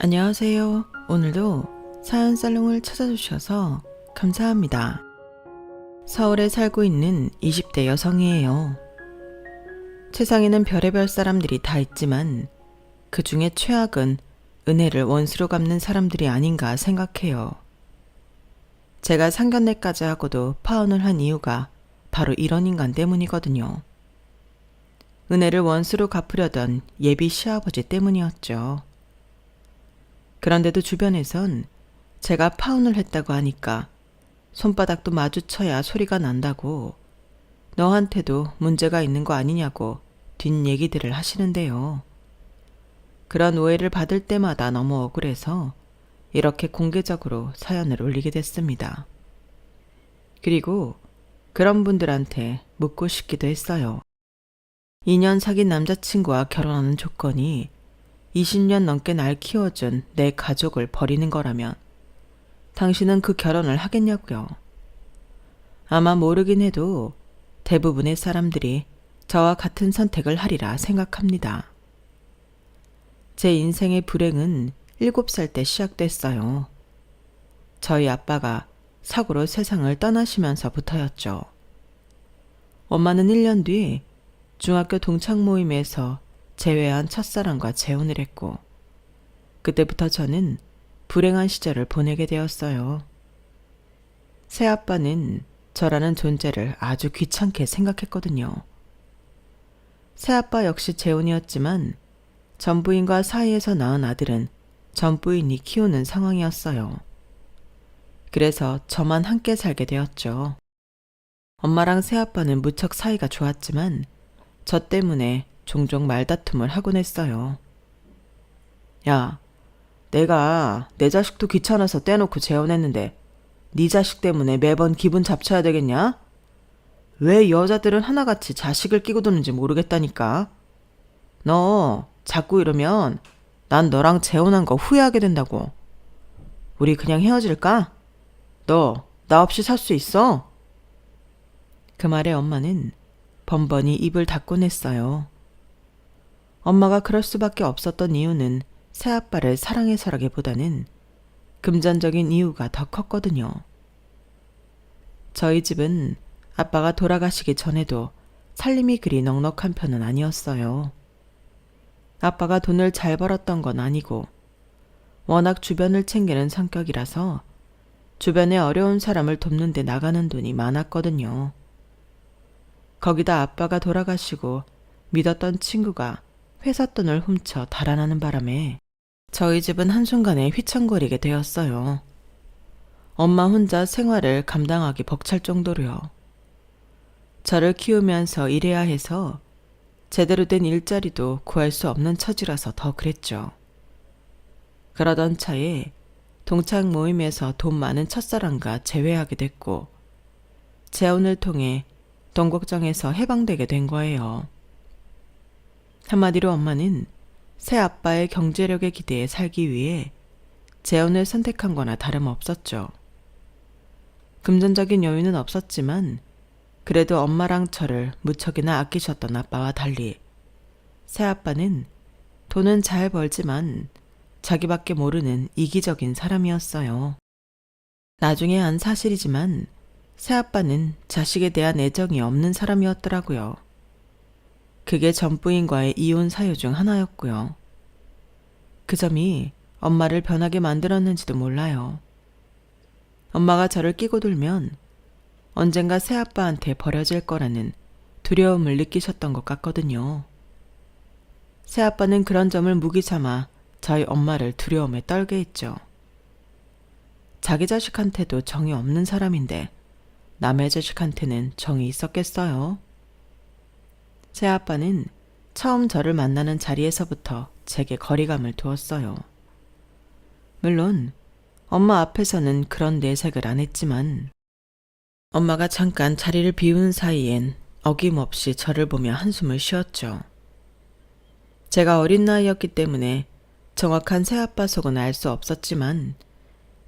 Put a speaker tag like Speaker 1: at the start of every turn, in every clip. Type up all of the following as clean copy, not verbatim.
Speaker 1: 안녕하세요. 오늘도 사연 살롱을 찾아주셔서 감사합니다. 서울에 살고 있는 20대 여성이에요. 세상에는 별의별 사람들이 다 있지만 그 중에 최악은 은혜를 원수로 갚는 사람들이 아닌가 생각해요. 제가 상견례까지 하고도 파혼을 한 이유가 바로 이런 인간 때문이거든요. 은혜를 원수로 갚으려던 예비 시아버지 때문이었죠. 그런데도 주변에선 제가 파혼을 했다고 하니까 손바닥도 마주쳐야 소리가 난다고 너한테도 문제가 있는 거 아니냐고 뒷얘기들을 하시는데요. 그런 오해를 받을 때마다 너무 억울해서 이렇게 공개적으로 사연을 올리게 됐습니다. 그리고 그런 분들한테 묻고 싶기도 했어요. 2년 사귄 남자친구와 결혼하는 조건이 20년 넘게 날 키워준 내 가족을 버리는 거라면 당신은 그 결혼을 하겠냐고요. 아마 모르긴 해도 대부분의 사람들이 저와 같은 선택을 하리라 생각합니다. 제 인생의 불행은 7살 때 시작됐어요. 저희 아빠가 사고로 세상을 떠나시면서부터였죠. 엄마는 1년 뒤 중학교 동창 모임에서 재회한 첫사랑과 재혼을 했고 그때부터 저는 불행한 시절을 보내게 되었어요. 새아빠는 저라는 존재를 아주 귀찮게 생각했거든요. 새아빠 역시 재혼이었지만 전부인과 사이에서 낳은 아들은 전부인이 키우는 상황이었어요. 그래서 저만 함께 살게 되었죠. 엄마랑 새아빠는 무척 사이가 좋았지만 저 때문에 종종 말다툼을 하곤 했어요. 야, 내가 내 자식도 귀찮아서 떼놓고 재혼했는데 네 자식 때문에 매번 기분 잡쳐야 되겠냐? 왜 여자들은 하나같이 자식을 끼고 도는지 모르겠다니까. 너 자꾸 이러면 난 너랑 재혼한 거 후회하게 된다고. 우리 그냥 헤어질까? 너 나 없이 살 수 있어? 그 말에 엄마는 번번이 입을 닫곤 했어요. 엄마가 그럴 수밖에 없었던 이유는 새아빠를 사랑해서라기보다는 금전적인 이유가 더 컸거든요. 저희 집은 아빠가 돌아가시기 전에도 살림이 그리 넉넉한 편은 아니었어요. 아빠가 돈을 잘 벌었던 건 아니고 워낙 주변을 챙기는 성격이라서 주변에 어려운 사람을 돕는 데 나가는 돈이 많았거든요. 거기다 아빠가 돌아가시고 믿었던 친구가 회사 돈을 훔쳐 달아나는 바람에 저희 집은 한순간에 휘청거리게 되었어요. 엄마 혼자 생활을 감당하기 벅찰 정도로요. 저를 키우면서 일해야 해서 제대로 된 일자리도 구할 수 없는 처지라서 더 그랬죠. 그러던 차에 동창 모임에서 돈 많은 첫사랑과 재회하게 됐고 재혼을 통해 돈 걱정에서 해방되게 된 거예요. 한마디로 엄마는 새 아빠의 경제력에 기대에 살기 위해 재혼을 선택한 거나 다름없었죠. 금전적인 여유는 없었지만 그래도 엄마랑 저를 무척이나 아끼셨던 아빠와 달리 새 아빠는 돈은 잘 벌지만 자기밖에 모르는 이기적인 사람이었어요. 나중에 안 사실이지만 새 아빠는 자식에 대한 애정이 없는 사람이었더라고요. 그게 전부인과의 이혼 사유 중 하나였고요. 그 점이 엄마를 변하게 만들었는지도 몰라요. 엄마가 저를 끼고 돌면 언젠가 새아빠한테 버려질 거라는 두려움을 느끼셨던 것 같거든요. 새아빠는 그런 점을 무기 삼아 저희 엄마를 두려움에 떨게 했죠. 자기 자식한테도 정이 없는 사람인데 남의 자식한테는 정이 있었겠어요? 새아빠는 처음 저를 만나는 자리에서부터 제게 거리감을 두었어요. 물론 엄마 앞에서는 그런 내색을 안 했지만 엄마가 잠깐 자리를 비운 사이엔 어김없이 저를 보며 한숨을 쉬었죠. 제가 어린 나이였기 때문에 정확한 새아빠 속은 알 수 없었지만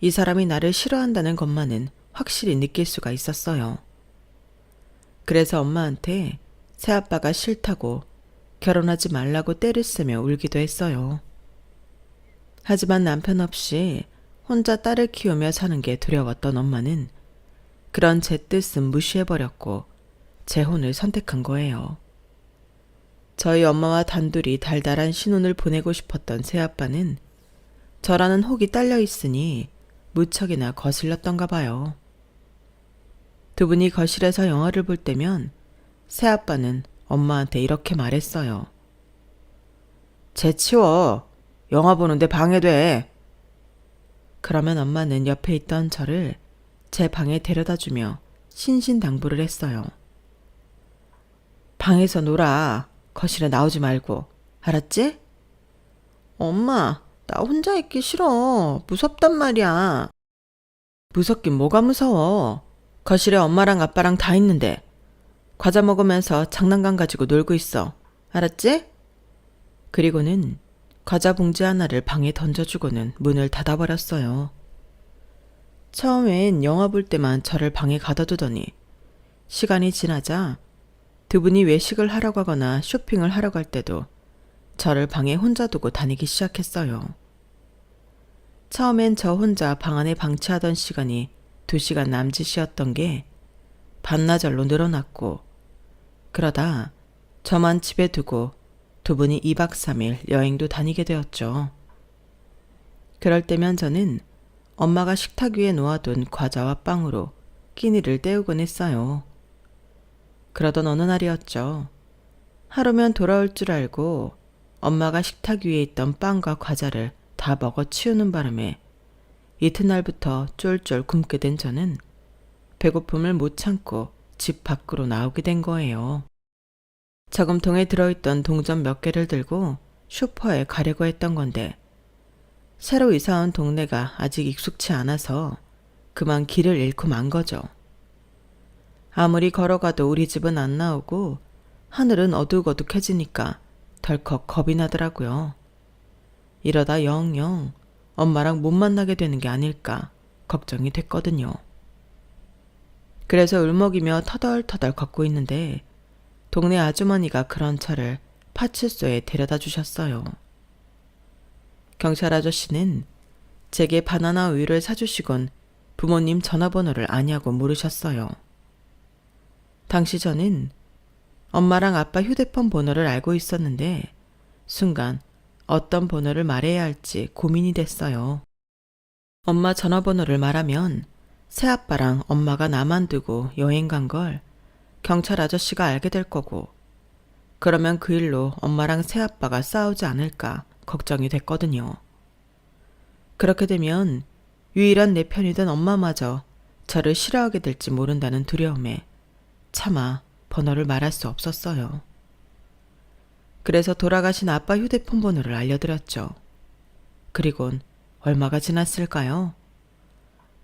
Speaker 1: 이 사람이 나를 싫어한다는 것만은 확실히 느낄 수가 있었어요. 그래서 엄마한테 새아빠가 싫다고 결혼하지 말라고 떼를 쓰며 울기도 했어요. 하지만 남편 없이 혼자 딸을 키우며 사는 게 두려웠던 엄마는 그런 제 뜻은 무시해버렸고 제 혼을 선택한 거예요. 저희 엄마와 단둘이 달달한 신혼을 보내고 싶었던 새아빠는 저라는 혹이 딸려 있으니 무척이나 거슬렸던가 봐요. 두 분이 거실에서 영화를 볼 때면 새아빠는 엄마한테 이렇게 말했어요. 쟤 치워. 영화 보는데 방해돼. 그러면 엄마는 옆에 있던 저를 제 방에 데려다주며 신신당부를 했어요. 방에서 놀아. 거실에 나오지 말고. 알았지? 엄마, 나 혼자 있기 싫어. 무섭단 말이야. 무섭긴 뭐가 무서워. 거실에 엄마랑 아빠랑 다 있는데. 과자 먹으면서 장난감 가지고 놀고 있어. 알았지? 그리고는 과자 봉지 하나를 방에 던져주고는 문을 닫아버렸어요. 처음엔 영화 볼 때만 저를 방에 가둬두더니 시간이 지나자 두 분이 외식을 하러 가거나 쇼핑을 하러 갈 때도 저를 방에 혼자 두고 다니기 시작했어요. 처음엔 저 혼자 방 안에 방치하던 시간이 2시간 남짓이었던 게 반나절로 늘어났고, 그러다 저만 집에 두고 두 분이 2박 3일 여행도 다니게 되었죠. 그럴 때면 저는 엄마가 식탁 위에 놓아둔 과자와 빵으로 끼니를 때우곤 했어요. 그러던 어느 날이었죠. 하루면 돌아올 줄 알고 엄마가 식탁 위에 있던 빵과 과자를 다 먹어 치우는 바람에 이튿날부터 쫄쫄 굶게 된 저는 배고픔을 못 참고 집 밖으로 나오게 된 거예요. 저금통에 들어있던 동전 몇 개를 들고 슈퍼에 가려고 했던 건데 새로 이사온 동네가 아직 익숙치 않아서 그만 길을 잃고 만 거죠. 아무리 걸어가도 우리 집은 안 나오고 하늘은 어둑어둑해지니까 덜컥 겁이 나더라고요. 이러다 영영 엄마랑 못 만나게 되는 게 아닐까 걱정이 됐거든요. 그래서 울먹이며 터덜터덜 걷고 있는데 동네 아주머니가 그런 저를 파출소에 데려다 주셨어요. 경찰 아저씨는 제게 바나나 우유를 사주시곤 부모님 전화번호를 아냐고 물으셨어요. 당시 저는 엄마랑 아빠 휴대폰 번호를 알고 있었는데 순간 어떤 번호를 말해야 할지 고민이 됐어요. 엄마 전화번호를 말하면 새아빠랑 엄마가 나만 두고 여행 간 걸 경찰 아저씨가 알게 될 거고, 그러면 그 일로 엄마랑 새아빠가 싸우지 않을까 걱정이 됐거든요. 그렇게 되면 유일한 내 편이던 엄마마저 저를 싫어하게 될지 모른다는 두려움에 차마 번호를 말할 수 없었어요. 그래서 돌아가신 아빠 휴대폰 번호를 알려드렸죠. 그리곤 얼마가 지났을까요?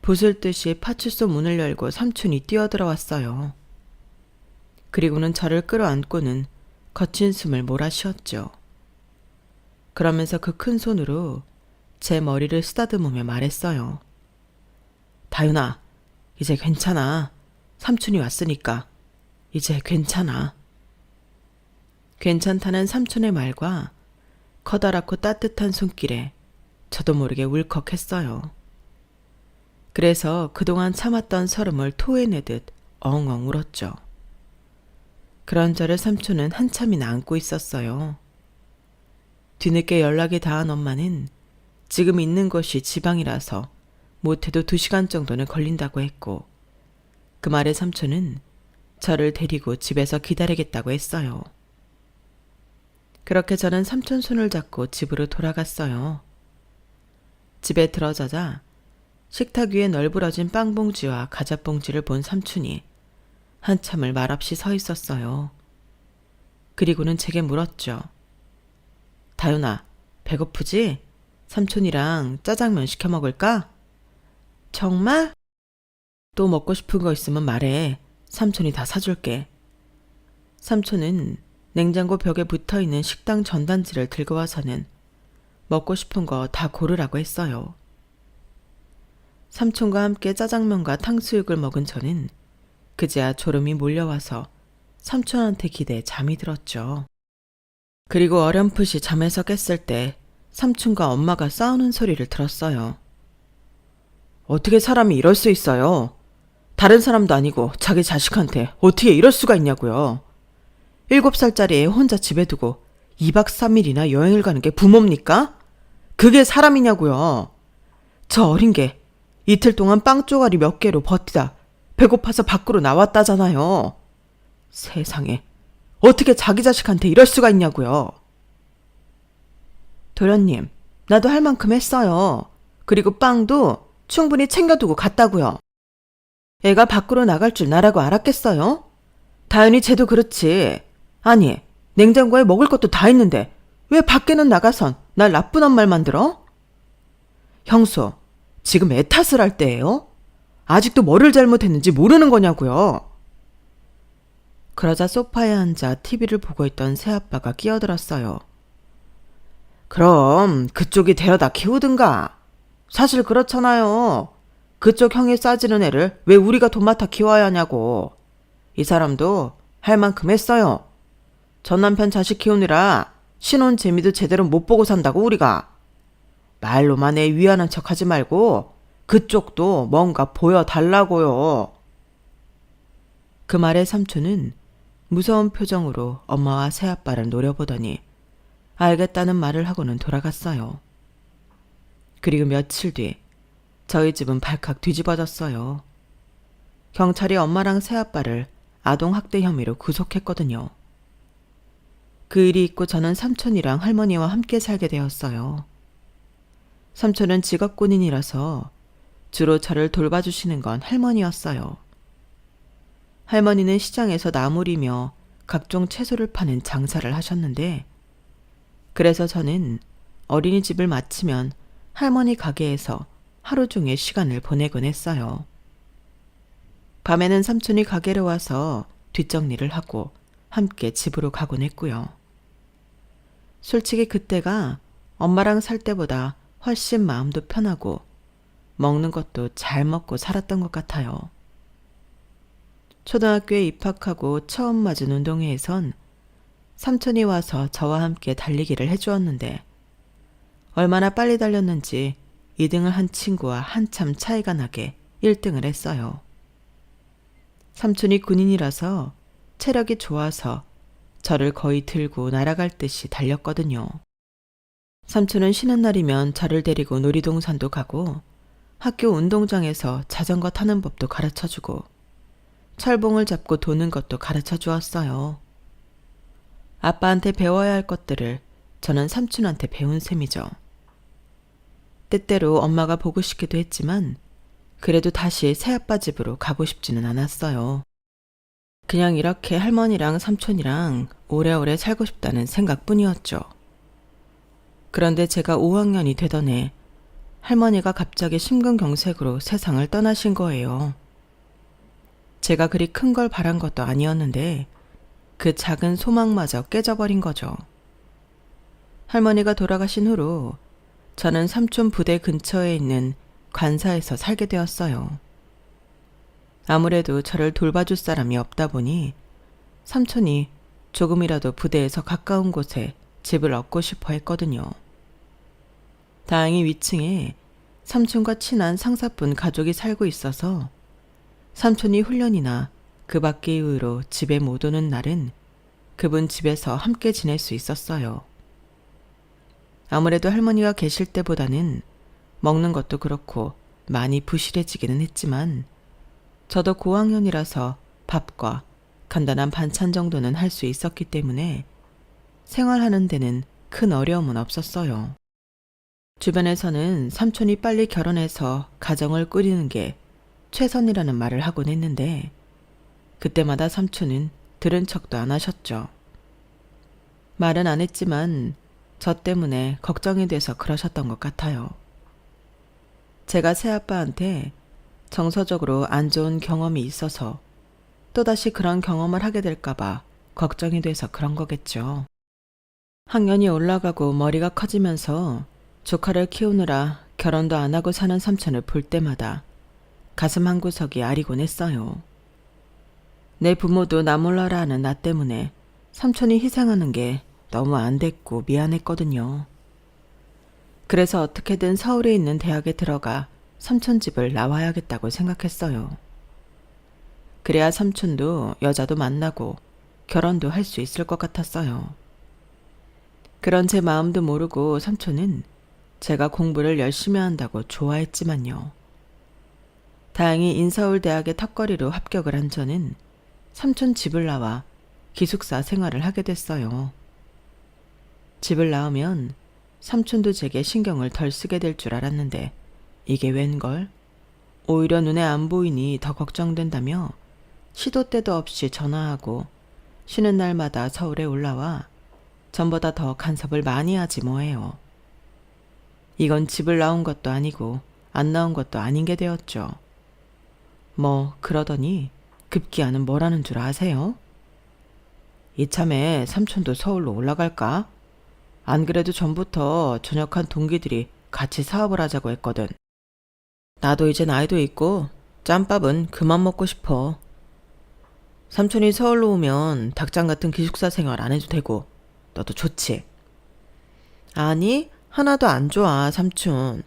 Speaker 1: 부술듯이 파출소 문을 열고 삼촌이 뛰어들어왔어요. 그리고는 저를 끌어안고는 거친 숨을 몰아쉬었죠. 그러면서 그 큰 손으로 제 머리를 쓰다듬으며 말했어요. 다윤아, 이제 괜찮아. 삼촌이 왔으니까 이제 괜찮아. 괜찮다는 삼촌의 말과 커다랗고 따뜻한 손길에 저도 모르게 울컥했어요. 그래서 그동안 참았던 설움을 토해내듯 엉엉 울었죠. 그런 저를 삼촌은 한참이나 안고 있었어요. 뒤늦게 연락이 닿은 엄마는 지금 있는 곳이 지방이라서 못해도 2시간 정도는 걸린다고 했고, 그 말에 삼촌은 저를 데리고 집에서 기다리겠다고 했어요. 그렇게 저는 삼촌 손을 잡고 집으로 돌아갔어요. 집에 들어서자 식탁 위에 널브러진 빵봉지와 과자봉지를 본 삼촌이 한참을 말없이 서 있었어요. 그리고는 제게 물었죠. 다윤아, 배고프지? 삼촌이랑 짜장면 시켜 먹을까? 정말? 또 먹고 싶은 거 있으면 말해. 삼촌이 다 사줄게. 삼촌은 냉장고 벽에 붙어있는 식당 전단지를 들고 와서는 먹고 싶은 거 다 고르라고 했어요. 삼촌과 함께 짜장면과 탕수육을 먹은 저는 그제야 졸음이 몰려와서 삼촌한테 기대 잠이 들었죠. 그리고 어렴풋이 잠에서 깼을 때 삼촌과 엄마가 싸우는 소리를 들었어요. 어떻게 사람이 이럴 수 있어요? 다른 사람도 아니고 자기 자식한테 어떻게 이럴 수가 있냐고요. 7살짜리 애 혼자 집에 두고 2박 3일이나 여행을 가는 게 부모입니까? 그게 사람이냐고요. 저 어린 게 이틀 동안 빵 쪼가리 몇 개로 버티다 배고파서 밖으로 나왔다잖아요. 세상에, 어떻게 자기 자식한테 이럴 수가 있냐고요. 도련님, 나도 할 만큼 했어요. 그리고 빵도 충분히 챙겨두고 갔다고요. 애가 밖으로 나갈 줄 나라고 알았겠어요? 다현이 쟤도 그렇지. 아니, 냉장고에 먹을 것도 다 있는데 왜 밖에는 나가선 날 나쁜 엄마를 만들어? 형수, 지금 애 탓을 할 때예요? 아직도 뭐를 잘못했는지 모르는 거냐고요. 그러자 소파에 앉아 TV를 보고 있던 새아빠가 끼어들었어요. 그럼 그쪽이 데려다 키우든가. 사실 그렇잖아요. 그쪽 형이 싸지는 애를 왜 우리가 돈맡아 키워야 하냐고. 이 사람도 할 만큼 했어요. 전 남편 자식 키우느라 신혼 재미도 제대로 못 보고 산다고 우리가. 말로만 애 위하는 척하지 말고 그쪽도 뭔가 보여달라고요. 그 말에 삼촌은 무서운 표정으로 엄마와 새아빠를 노려보더니 알겠다는 말을 하고는 돌아갔어요. 그리고 며칠 뒤 저희 집은 발칵 뒤집어졌어요. 경찰이 엄마랑 새아빠를 아동학대 혐의로 구속했거든요. 그 일이 있고 저는 삼촌이랑 할머니와 함께 살게 되었어요. 삼촌은 직업군인이라서 주로 저를 돌봐주시는 건 할머니였어요. 할머니는 시장에서 나물이며 각종 채소를 파는 장사를 하셨는데, 그래서 저는 어린이집을 마치면 할머니 가게에서 하루 종일 시간을 보내곤 했어요. 밤에는 삼촌이 가게로 와서 뒷정리를 하고 함께 집으로 가곤 했고요. 솔직히 그때가 엄마랑 살 때보다 훨씬 마음도 편하고 먹는 것도 잘 먹고 살았던 것 같아요. 초등학교에 입학하고 처음 맞은 운동회에선 삼촌이 와서 저와 함께 달리기를 해주었는데 얼마나 빨리 달렸는지 2등을 한 친구와 한참 차이가 나게 1등을 했어요. 삼촌이 군인이라서 체력이 좋아서 저를 거의 들고 날아갈 듯이 달렸거든요. 삼촌은 쉬는 날이면 저를 데리고 놀이동산도 가고 학교 운동장에서 자전거 타는 법도 가르쳐주고 철봉을 잡고 도는 것도 가르쳐 주었어요. 아빠한테 배워야 할 것들을 저는 삼촌한테 배운 셈이죠. 때때로 엄마가 보고 싶기도 했지만 그래도 다시 새아빠 집으로 가고 싶지는 않았어요. 그냥 이렇게 할머니랑 삼촌이랑 오래오래 살고 싶다는 생각뿐이었죠. 그런데 제가 5학년이 되던 해 할머니가 갑자기 심근경색으로 세상을 떠나신 거예요. 제가 그리 큰 걸 바란 것도 아니었는데 그 작은 소망마저 깨져버린 거죠. 할머니가 돌아가신 후로 저는 삼촌 부대 근처에 있는 관사에서 살게 되었어요. 아무래도 저를 돌봐줄 사람이 없다 보니 삼촌이 조금이라도 부대에서 가까운 곳에 집을 얻고 싶어 했거든요. 다행히 위층에 삼촌과 친한 상사분 가족이 살고 있어서 삼촌이 훈련이나 그 밖의 이유로 집에 못 오는 날은 그분 집에서 함께 지낼 수 있었어요. 아무래도 할머니가 계실 때보다는 먹는 것도 그렇고 많이 부실해지기는 했지만 저도 고학년이라서 밥과 간단한 반찬 정도는 할 수 있었기 때문에 생활하는 데는 큰 어려움은 없었어요. 주변에서는 삼촌이 빨리 결혼해서 가정을 꾸리는 게 최선이라는 말을 하곤 했는데 그때마다 삼촌은 들은 척도 안 하셨죠. 말은 안 했지만 저 때문에 걱정이 돼서 그러셨던 것 같아요. 제가 새아빠한테 정서적으로 안 좋은 경험이 있어서 또다시 그런 경험을 하게 될까봐 걱정이 돼서 그런 거겠죠. 학년이 올라가고 머리가 커지면서 조카를 키우느라 결혼도 안 하고 사는 삼촌을 볼 때마다 가슴 한구석이 아리곤 했어요. 내 부모도 나 몰라라 하는 나 때문에 삼촌이 희생하는 게 너무 안 됐고 미안했거든요. 그래서 어떻게든 서울에 있는 대학에 들어가 삼촌 집을 나와야겠다고 생각했어요. 그래야 삼촌도 여자도 만나고 결혼도 할 수 있을 것 같았어요. 그런 제 마음도 모르고 삼촌은 제가 공부를 열심히 한다고 좋아했지만요. 다행히 인서울대학의 턱걸이로 합격을 한 저는 삼촌 집을 나와 기숙사 생활을 하게 됐어요. 집을 나오면 삼촌도 제게 신경을 덜 쓰게 될 줄 알았는데 이게 웬걸? 오히려 눈에 안 보이니 더 걱정된다며 시도 때도 없이 전화하고 쉬는 날마다 서울에 올라와 전보다 더 간섭을 많이 하지 뭐예요. 이건 집을 나온 것도 아니고 안 나온 것도 아닌 게 되었죠. 뭐 그러더니 급기야는 뭐라는 줄 아세요? 이참에 삼촌도 서울로 올라갈까? 안 그래도 전부터 전역한 동기들이 같이 사업을 하자고 했거든. 나도 이제 나이도 있고 짬밥은 그만 먹고 싶어. 삼촌이 서울로 오면 닭장 같은 기숙사 생활 안 해도 되고 너도 좋지? 아니, 하나도 안 좋아, 삼촌.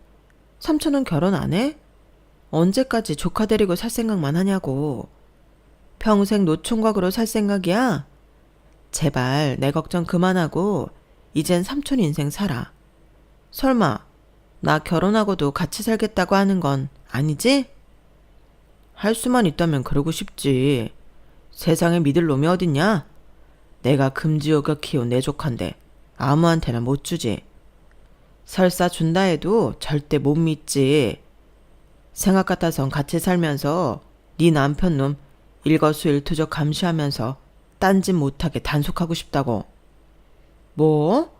Speaker 1: 삼촌은 결혼 안 해? 언제까지 조카 데리고 살 생각만 하냐고. 평생 노총각으로 살 생각이야? 제발 내 걱정 그만하고 이젠 삼촌 인생 살아. 설마 나 결혼하고도 같이 살겠다고 하는 건 아니지? 할 수만 있다면 그러고 싶지. 세상에 믿을 놈이 어딨냐? 내가 금지어겨 키운 내 조카인데 아무한테나 못 주지. 설사 준다 해도 절대 못 믿지. 생각 같아선 같이 살면서 네 남편 놈 일거수일투족 감시하면서 딴짓 못하게 단속하고 싶다고. 뭐?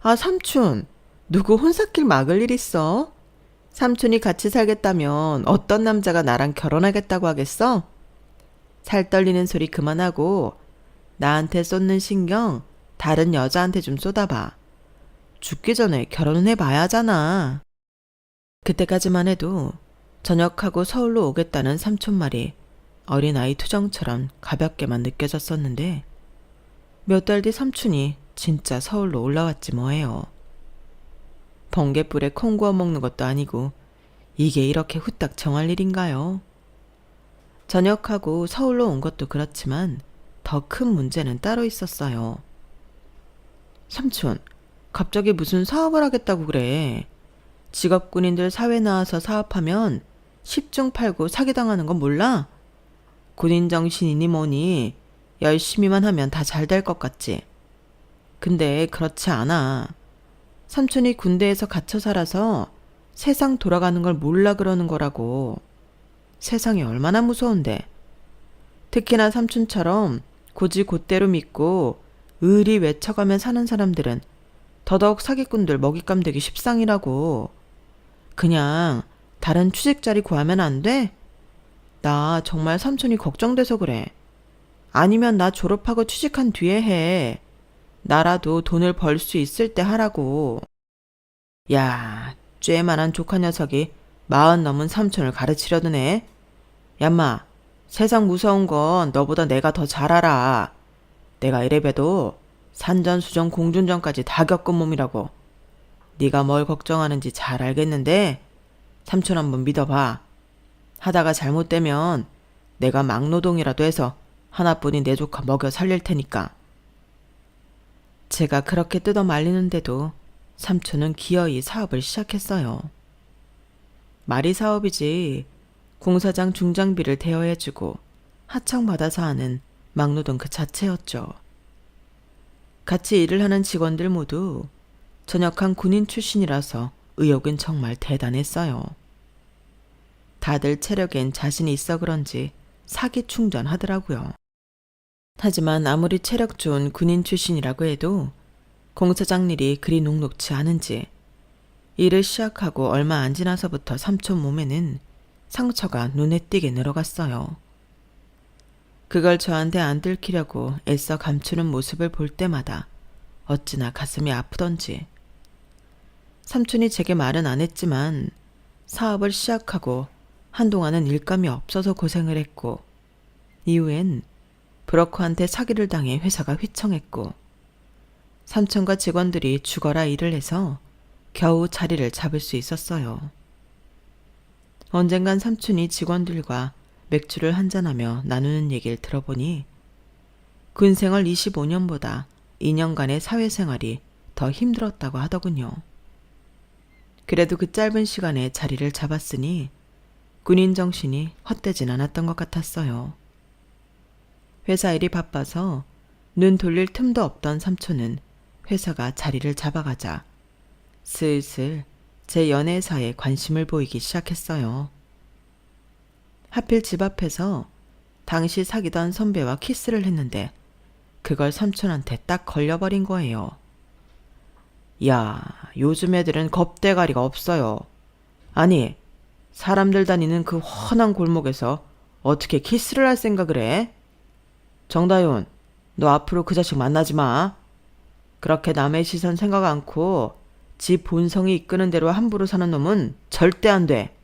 Speaker 1: 아, 삼촌. 누구 혼사길 막을 일 있어? 삼촌이 같이 살겠다면 어떤 남자가 나랑 결혼하겠다고 하겠어? 살 떨리는 소리 그만하고 나한테 쏟는 신경 다른 여자한테 좀 쏟아봐. 죽기 전에 결혼은 해봐야 하잖아. 그때까지만 해도 전역하고 서울로 오겠다는 삼촌 말이 어린아이 투정처럼 가볍게만 느껴졌었는데 몇 달 뒤 삼촌이 진짜 서울로 올라왔지 뭐예요. 번갯불에 콩 구워 먹는 것도 아니고 이게 이렇게 후딱 정할 일인가요? 전역하고 서울로 온 것도 그렇지만 더 큰 문제는 따로 있었어요. 삼촌, 갑자기 무슨 사업을 하겠다고 그래. 직업군인들 사회 나와서 사업하면 10중 8구 사기당하는 건 몰라? 군인 정신이니 뭐니 열심히만 하면 다 잘 될 것 같지. 근데 그렇지 않아. 삼촌이 군대에서 갇혀 살아서 세상 돌아가는 걸 몰라 그러는 거라고. 세상이 얼마나 무서운데. 특히나 삼촌처럼 고지 곧대로 믿고 의리 외쳐가며 사는 사람들은 더더욱 사기꾼들 먹잇감 되기 십상이라고. 그냥 다른 취직 자리 구하면 안 돼? 나 정말 삼촌이 걱정돼서 그래. 아니면 나 졸업하고 취직한 뒤에 해. 나라도 돈을 벌 수 있을 때 하라고. 야, 쬐만한 조카 녀석이 40 넘은 삼촌을 가르치려 드네. 얌마, 세상 무서운 건 너보다 내가 더 잘 알아. 내가 이래봬도 산전수전 공중전까지 다 겪은 몸이라고. 네가 뭘 걱정하는지 잘 알겠는데 삼촌 한번 믿어봐. 하다가 잘못되면 내가 막노동이라도 해서 하나뿐인 내 조카 먹여 살릴 테니까. 제가 그렇게 뜯어 말리는데도 삼촌은 기어이 사업을 시작했어요. 말이 사업이지 공사장 중장비를 대여해주고 하청받아서 하는 막노동 그 자체였죠. 같이 일을 하는 직원들 모두 전역한 군인 출신이라서 의욕은 정말 대단했어요. 다들 체력엔 자신이 있어 그런지 사기 충전하더라고요. 하지만 아무리 체력 좋은 군인 출신이라고 해도 공사장 일이 그리 녹록지 않은지 일을 시작하고 얼마 안 지나서부터 삼촌 몸에는 상처가 눈에 띄게 늘어갔어요. 그걸 저한테 안 들키려고 애써 감추는 모습을 볼 때마다 어찌나 가슴이 아프던지. 삼촌이 제게 말은 안 했지만 사업을 시작하고 한동안은 일감이 없어서 고생을 했고 이후엔 브로커한테 사기를 당해 회사가 휘청했고 삼촌과 직원들이 죽어라 일을 해서 겨우 자리를 잡을 수 있었어요. 언젠간 삼촌이 직원들과 맥주를 한잔하며 나누는 얘기를 들어보니 군생활 25년보다 2년간의 사회생활이 더 힘들었다고 하더군요. 그래도 그 짧은 시간에 자리를 잡았으니 군인 정신이 헛되진 않았던 것 같았어요. 회사 일이 바빠서 눈 돌릴 틈도 없던 삼촌은 회사가 자리를 잡아가자 슬슬 제 연애사에 관심을 보이기 시작했어요. 하필 집 앞에서 당시 사귀던 선배와 키스를 했는데 그걸 삼촌한테 딱 걸려버린 거예요. 야, 요즘 애들은 겁대가리가 없어요. 아니, 사람들 다니는 그 훤한 골목에서 어떻게 키스를 할 생각을 해? 정다윤, 너 앞으로 그 자식 만나지 마. 그렇게 남의 시선 생각 않고 지 본성이 이끄는 대로 함부로 사는 놈은 절대 안 돼.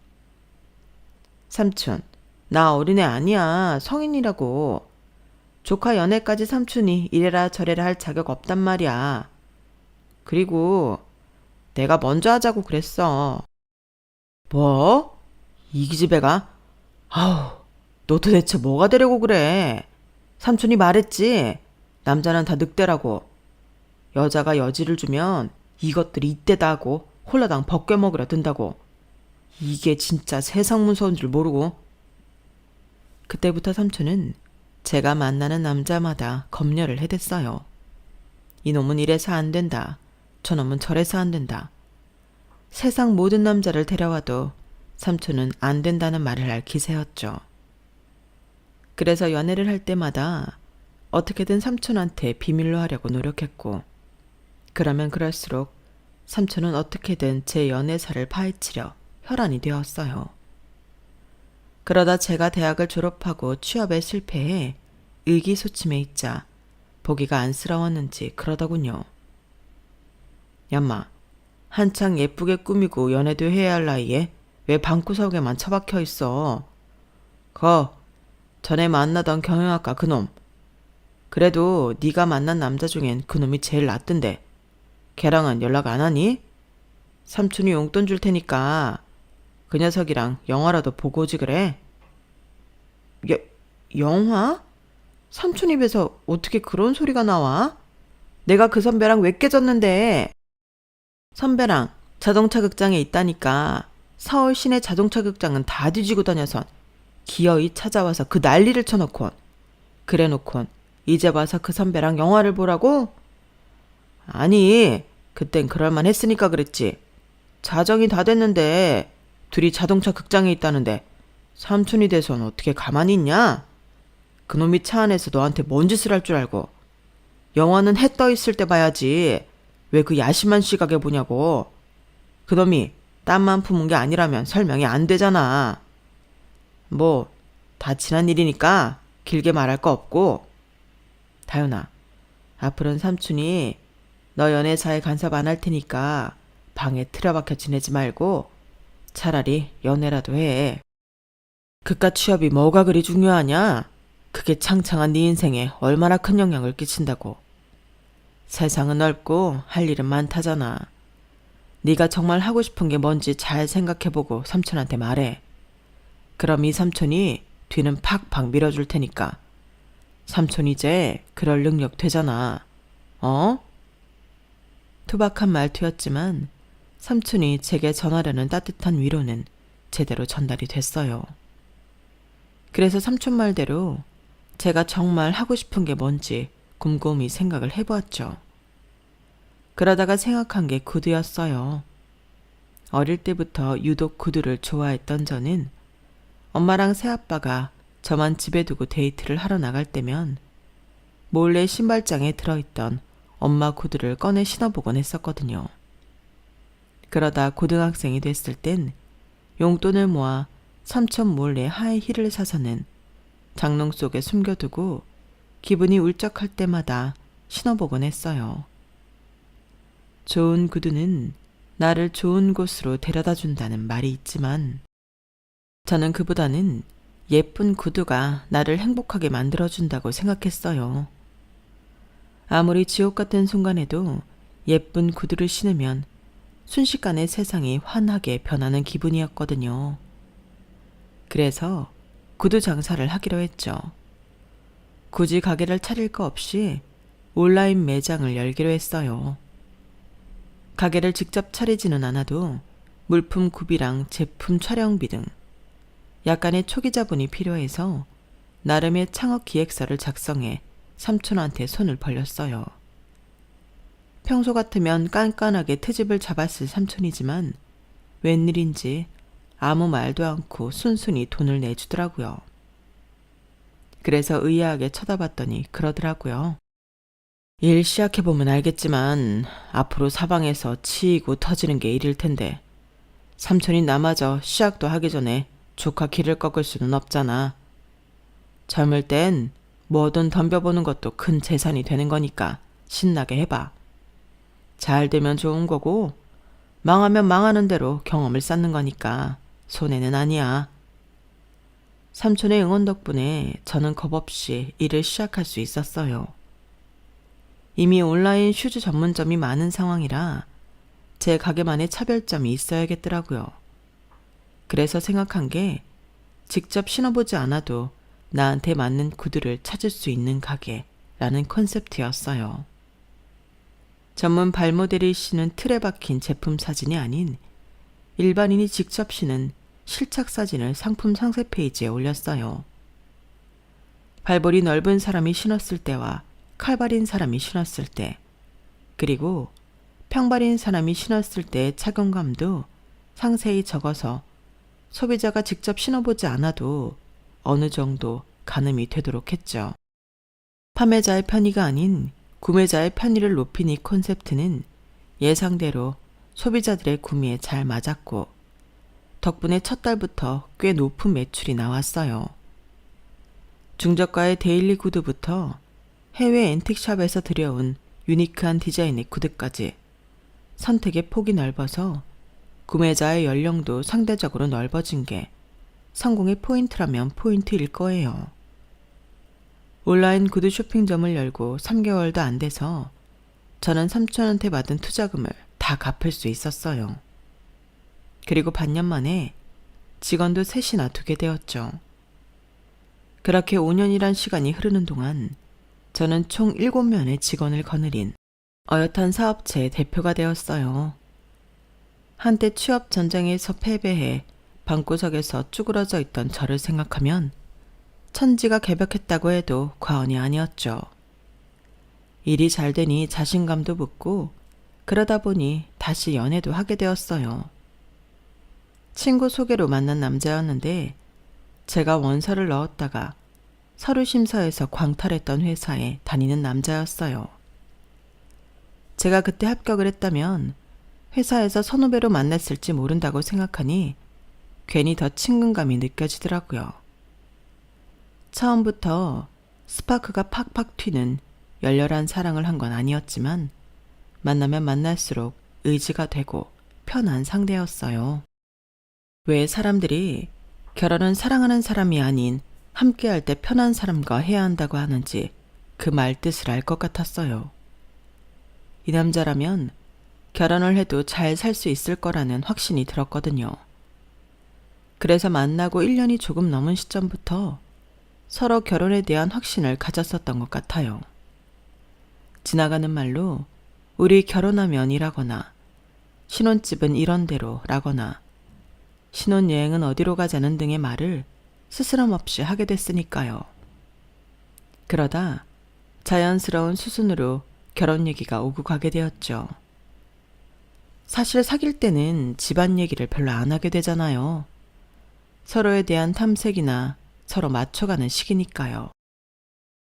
Speaker 1: 삼촌, 나 어린애 아니야. 성인이라고. 조카 연애까지 삼촌이 이래라 저래라 할 자격 없단 말이야. 그리고 내가 먼저 하자고 그랬어. 뭐? 이 기집애가? 아우, 너 도대체 뭐가 되려고 그래? 삼촌이 말했지. 남자는 다 늑대라고. 여자가 여지를 주면 이것들이 이때다 하고 홀라당 벗겨 먹으려 든다고. 이게 진짜 세상 무서운 줄 모르고. 그때부터 삼촌은 제가 만나는 남자마다 검열을 해댔어요. 이놈은 이래서 안 된다. 저놈은 저래서 안 된다. 세상 모든 남자를 데려와도 삼촌은 안 된다는 말을 할 기세였죠. 그래서 연애를 할 때마다 어떻게든 삼촌한테 비밀로 하려고 노력했고, 그러면 그럴수록 삼촌은 어떻게든 제 연애사를 파헤치려 혈안이 되었어요. 그러다 제가 대학을 졸업하고 취업에 실패해 의기소침해 있자 보기가 안쓰러웠는지 그러더군요. 얌마, 한창 예쁘게 꾸미고 연애도 해야 할 나이에 왜 방구석에만 처박혀 있어? 전에 만나던 경영학과 그놈. 그래도 네가 만난 남자 중엔 그놈이 제일 낫던데. 걔랑은 연락 안 하니? 삼촌이 용돈 줄 테니까 그 녀석이랑 영화라도 보고 오지 그래. 영화? 삼촌 입에서 어떻게 그런 소리가 나와? 내가 그 선배랑 왜 깨졌는데? 선배랑 자동차 극장에 있다니까. 서울 시내 자동차 극장은 다 뒤지고 다녀선 기어이 찾아와서 그 난리를 쳐놓곤. 그래놓곤 이제 와서 그 선배랑 영화를 보라고? 아니, 그땐 그럴만 했으니까 그랬지. 자정이 다 됐는데 둘이 자동차 극장에 있다는데 삼촌이 돼선 어떻게 가만히 있냐? 그놈이 차 안에서 너한테 뭔 짓을 할 줄 알고. 영화는 해 떠 있을 때 봐야지. 왜 그 야심한 시각에 보냐고. 그놈이 땀만 품은 게 아니라면 설명이 안 되잖아. 뭐 다 지난 일이니까 길게 말할 거 없고. 다윤아, 앞으로는 삼촌이 너 연애사에 간섭 안 할 테니까 방에 틀어박혀 지내지 말고 차라리 연애라도 해. 그깟 취업이 뭐가 그리 중요하냐? 그게 창창한 네 인생에 얼마나 큰 영향을 끼친다고. 세상은 넓고 할 일은 많다잖아. 네가 정말 하고 싶은 게 뭔지 잘 생각해보고 삼촌한테 말해. 그럼 이 삼촌이 뒤는 팍팍 밀어줄 테니까. 삼촌 이제 그럴 능력 되잖아. 어? 투박한 말투였지만 삼촌이 제게 전하려는 따뜻한 위로는 제대로 전달이 됐어요. 그래서 삼촌 말대로 제가 정말 하고 싶은 게 뭔지 곰곰이 생각을 해보았죠. 그러다가 생각한 게 구두였어요. 어릴 때부터 유독 구두를 좋아했던 저는 엄마랑 새아빠가 저만 집에 두고 데이트를 하러 나갈 때면 몰래 신발장에 들어있던 엄마 구두를 꺼내 신어보곤 했었거든요. 그러다 고등학생이 됐을 땐 용돈을 모아 삼촌 몰래 하이힐을 사서는 장롱 속에 숨겨두고 기분이 울적할 때마다 신어보곤 했어요. 좋은 구두는 나를 좋은 곳으로 데려다 준다는 말이 있지만 저는 그보다는 예쁜 구두가 나를 행복하게 만들어준다고 생각했어요. 아무리 지옥 같은 순간에도 예쁜 구두를 신으면 순식간에 세상이 환하게 변하는 기분이었거든요. 그래서 구두 장사를 하기로 했죠. 굳이 가게를 차릴 거 없이 온라인 매장을 열기로 했어요. 가게를 직접 차리지는 않아도 물품 구비랑 제품 촬영비 등 약간의 초기 자본이 필요해서 나름의 창업 기획서를 작성해 삼촌한테 손을 벌렸어요. 평소 같으면 깐깐하게 트집을 잡았을 삼촌이지만 웬일인지 아무 말도 않고 순순히 돈을 내주더라고요. 그래서 의아하게 쳐다봤더니 그러더라고요. 일 시작해보면 알겠지만 앞으로 사방에서 치이고 터지는 게 일일 텐데 삼촌이 나마저 시작도 하기 전에 조카 길을 꺾을 수는 없잖아. 젊을 땐 뭐든 덤벼보는 것도 큰 재산이 되는 거니까 신나게 해봐. 잘 되면 좋은 거고 망하면 망하는 대로 경험을 쌓는 거니까 손해는 아니야. 삼촌의 응원 덕분에 저는 겁없이 일을 시작할 수 있었어요. 이미 온라인 슈즈 전문점이 많은 상황이라 제 가게만의 차별점이 있어야겠더라고요. 그래서 생각한 게 직접 신어보지 않아도 나한테 맞는 구두를 찾을 수 있는 가게라는 컨셉트였어요. 전문 발모델이 신은 틀에 박힌 제품 사진이 아닌 일반인이 직접 신은 실착 사진을 상품 상세 페이지에 올렸어요. 발볼이 넓은 사람이 신었을 때와 칼발인 사람이 신었을 때, 그리고 평발인 사람이 신었을 때의 착용감도 상세히 적어서 소비자가 직접 신어보지 않아도 어느 정도 가늠이 되도록 했죠. 판매자의 편의가 아닌 구매자의 편의를 높인 이 콘셉트는 예상대로 소비자들의 구매에 잘 맞았고 덕분에 첫 달부터 꽤 높은 매출이 나왔어요. 중저가의 데일리 구두부터 해외 앤틱샵에서 들여온 유니크한 디자인의 구두까지 선택의 폭이 넓어서 구매자의 연령도 상대적으로 넓어진 게 성공의 포인트라면 포인트일 거예요. 온라인 구두 쇼핑점을 열고 3개월도 안 돼서 저는 삼촌한테 받은 투자금을 다 갚을 수 있었어요. 그리고 반년 만에 직원도 셋이나 두게 되었죠. 그렇게 5년이란 시간이 흐르는 동안 저는 총 7명의 직원을 거느린 어엿한 사업체의 대표가 되었어요. 한때 취업 전쟁에서 패배해 방구석에서 쭈그러져 있던 저를 생각하면 천지가 개벽했다고 해도 과언이 아니었죠. 일이 잘 되니 자신감도 붙고 그러다 보니 다시 연애도 하게 되었어요. 친구 소개로 만난 남자였는데 제가 원서를 넣었다가 서류 심사에서 광탈했던 회사에 다니는 남자였어요. 제가 그때 합격을 했다면 회사에서 선후배로 만났을지 모른다고 생각하니 괜히 더 친근감이 느껴지더라고요. 처음부터 스파크가 팍팍 튀는 열렬한 사랑을 한 건 아니었지만 만나면 만날수록 의지가 되고 편한 상대였어요. 왜 사람들이 결혼은 사랑하는 사람이 아닌 함께할 때 편한 사람과 해야 한다고 하는지 그 말 뜻을 알 것 같았어요. 이 남자라면 결혼을 해도 잘 살 수 있을 거라는 확신이 들었거든요. 그래서 만나고 1년이 조금 넘은 시점부터 서로 결혼에 대한 확신을 가졌었던 것 같아요. 지나가는 말로 우리 결혼하면 이라거나 신혼집은 이런 데로 라거나 신혼여행은 어디로 가자는 등의 말을 스스럼없이 하게 됐으니까요. 그러다 자연스러운 수순으로 결혼 얘기가 오고 가게 되었죠. 사실 사귈 때는 집안 얘기를 별로 안 하게 되잖아요. 서로에 대한 탐색이나 서로 맞춰가는 시기니까요.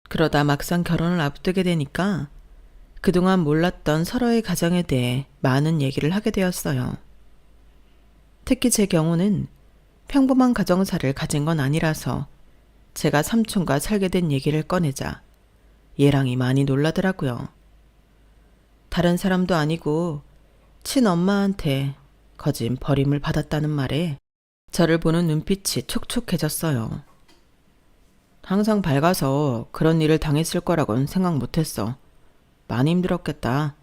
Speaker 1: 그러다 막상 결혼을 앞두게 되니까 그동안 몰랐던 서로의 가정에 대해 많은 얘기를 하게 되었어요. 특히 제 경우는 평범한 가정사를 가진 건 아니라서 제가 삼촌과 살게 된 얘기를 꺼내자 얘랑이 많이 놀라더라고요. 다른 사람도 아니고 친엄마한테 거진 버림을 받았다는 말에 저를 보는 눈빛이 촉촉해졌어요. 항상 밝아서 그런 일을 당했을 거라고는 생각 못했어. 많이 힘들었겠다.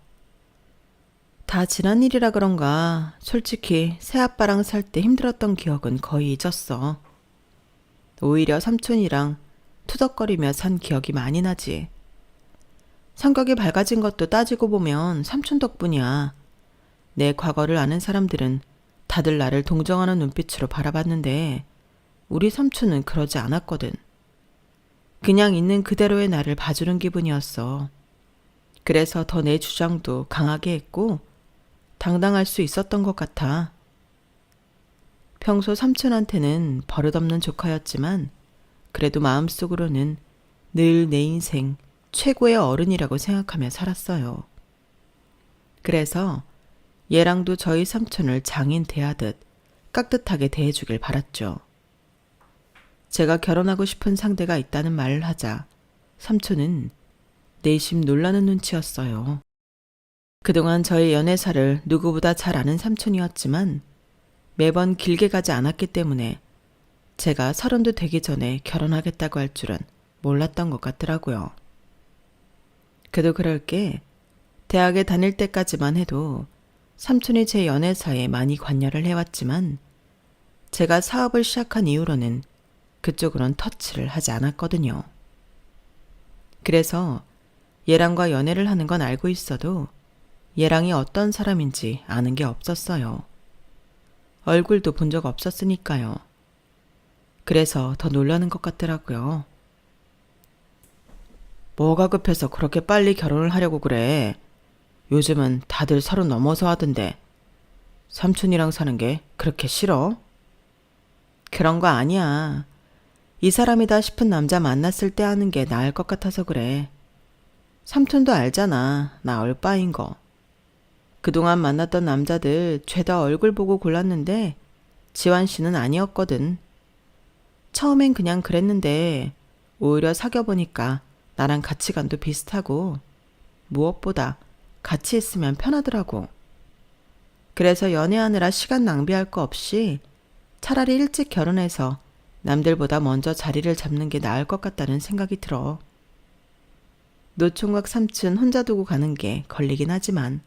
Speaker 1: 다 지난 일이라 그런가 솔직히 새아빠랑 살 때 힘들었던 기억은 거의 잊었어. 오히려 삼촌이랑 투덕거리며 산 기억이 많이 나지. 성격이 밝아진 것도 따지고 보면 삼촌 덕분이야. 내 과거를 아는 사람들은 다들 나를 동정하는 눈빛으로 바라봤는데 우리 삼촌은 그러지 않았거든. 그냥 있는 그대로의 나를 봐주는 기분이었어. 그래서 더 내 주장도 강하게 했고 당당할 수 있었던 것 같아. 평소 삼촌한테는 버릇없는 조카였지만 그래도 마음속으로는 늘 내 인생 최고의 어른이라고 생각하며 살았어요. 그래서 얘랑도 저희 삼촌을 장인 대하듯 깍듯하게 대해주길 바랐죠. 제가 결혼하고 싶은 상대가 있다는 말을 하자 삼촌은 내심 놀라는 눈치였어요. 그동안 저의 연애사를 누구보다 잘 아는 삼촌이었지만 매번 길게 가지 않았기 때문에 제가 30도 되기 전에 결혼하겠다고 할 줄은 몰랐던 것 같더라고요. 그도 그럴 게 대학에 다닐 때까지만 해도 삼촌이 제 연애사에 많이 관여를 해왔지만 제가 사업을 시작한 이후로는 그쪽으론 터치를 하지 않았거든요. 그래서 얘랑과 연애를 하는 건 알고 있어도 얘랑이 어떤 사람인지 아는 게 없었어요. 얼굴도 본 적 없었으니까요. 그래서 더 놀라는 것 같더라고요. 뭐가 급해서 그렇게 빨리 결혼을 하려고 그래. 요즘은 다들 30 넘어서 하던데 삼촌이랑 사는 게 그렇게 싫어? 그런 거 아니야. 이 사람이다 싶은 남자 만났을 때 하는 게 나을 것 같아서 그래. 삼촌도 알잖아. 나 얼빠인 거. 그동안 만났던 남자들 죄다 얼굴 보고 골랐는데 지환 씨는 아니었거든. 처음엔 그냥 그랬는데 오히려 사귀어보니까 나랑 가치관도 비슷하고 무엇보다 같이 있으면 편하더라고. 그래서 연애하느라 시간 낭비할 거 없이 차라리 일찍 결혼해서 남들보다 먼저 자리를 잡는 게 나을 것 같다는 생각이 들어. 노총각 삼촌 혼자 두고 가는 게 걸리긴 하지만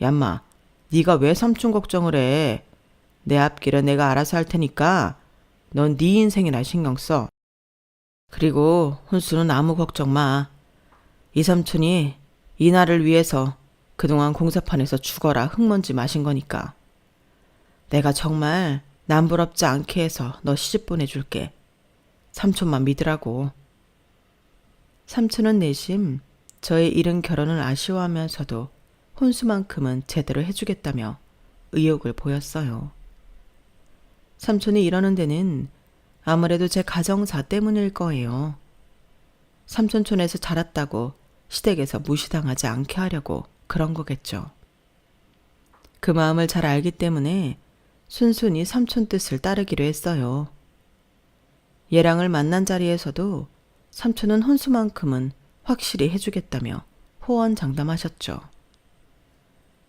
Speaker 1: 얌마, 네가 왜 삼촌 걱정을 해? 내 앞길은 내가 알아서 할 테니까 넌 네 인생이나 신경 써. 그리고 혼수는 아무 걱정 마. 이 삼촌이 이 날을 위해서 그동안 공사판에서 죽어라 흙먼지 마신 거니까. 내가 정말 남부럽지 않게 해서 너 시집 보내줄게. 삼촌만 믿으라고. 삼촌은 내심 저의 이른 결혼을 아쉬워하면서도 혼수만큼은 제대로 해주겠다며 의욕을 보였어요. 삼촌이 이러는 데는 아무래도 제 가정사 때문일 거예요. 삼촌촌에서 자랐다고 시댁에서 무시당하지 않게 하려고 그런 거겠죠. 그 마음을 잘 알기 때문에 순순히 삼촌 뜻을 따르기로 했어요. 얘랑을 만난 자리에서도 삼촌은 혼수만큼은 확실히 해주겠다며 호언장담하셨죠.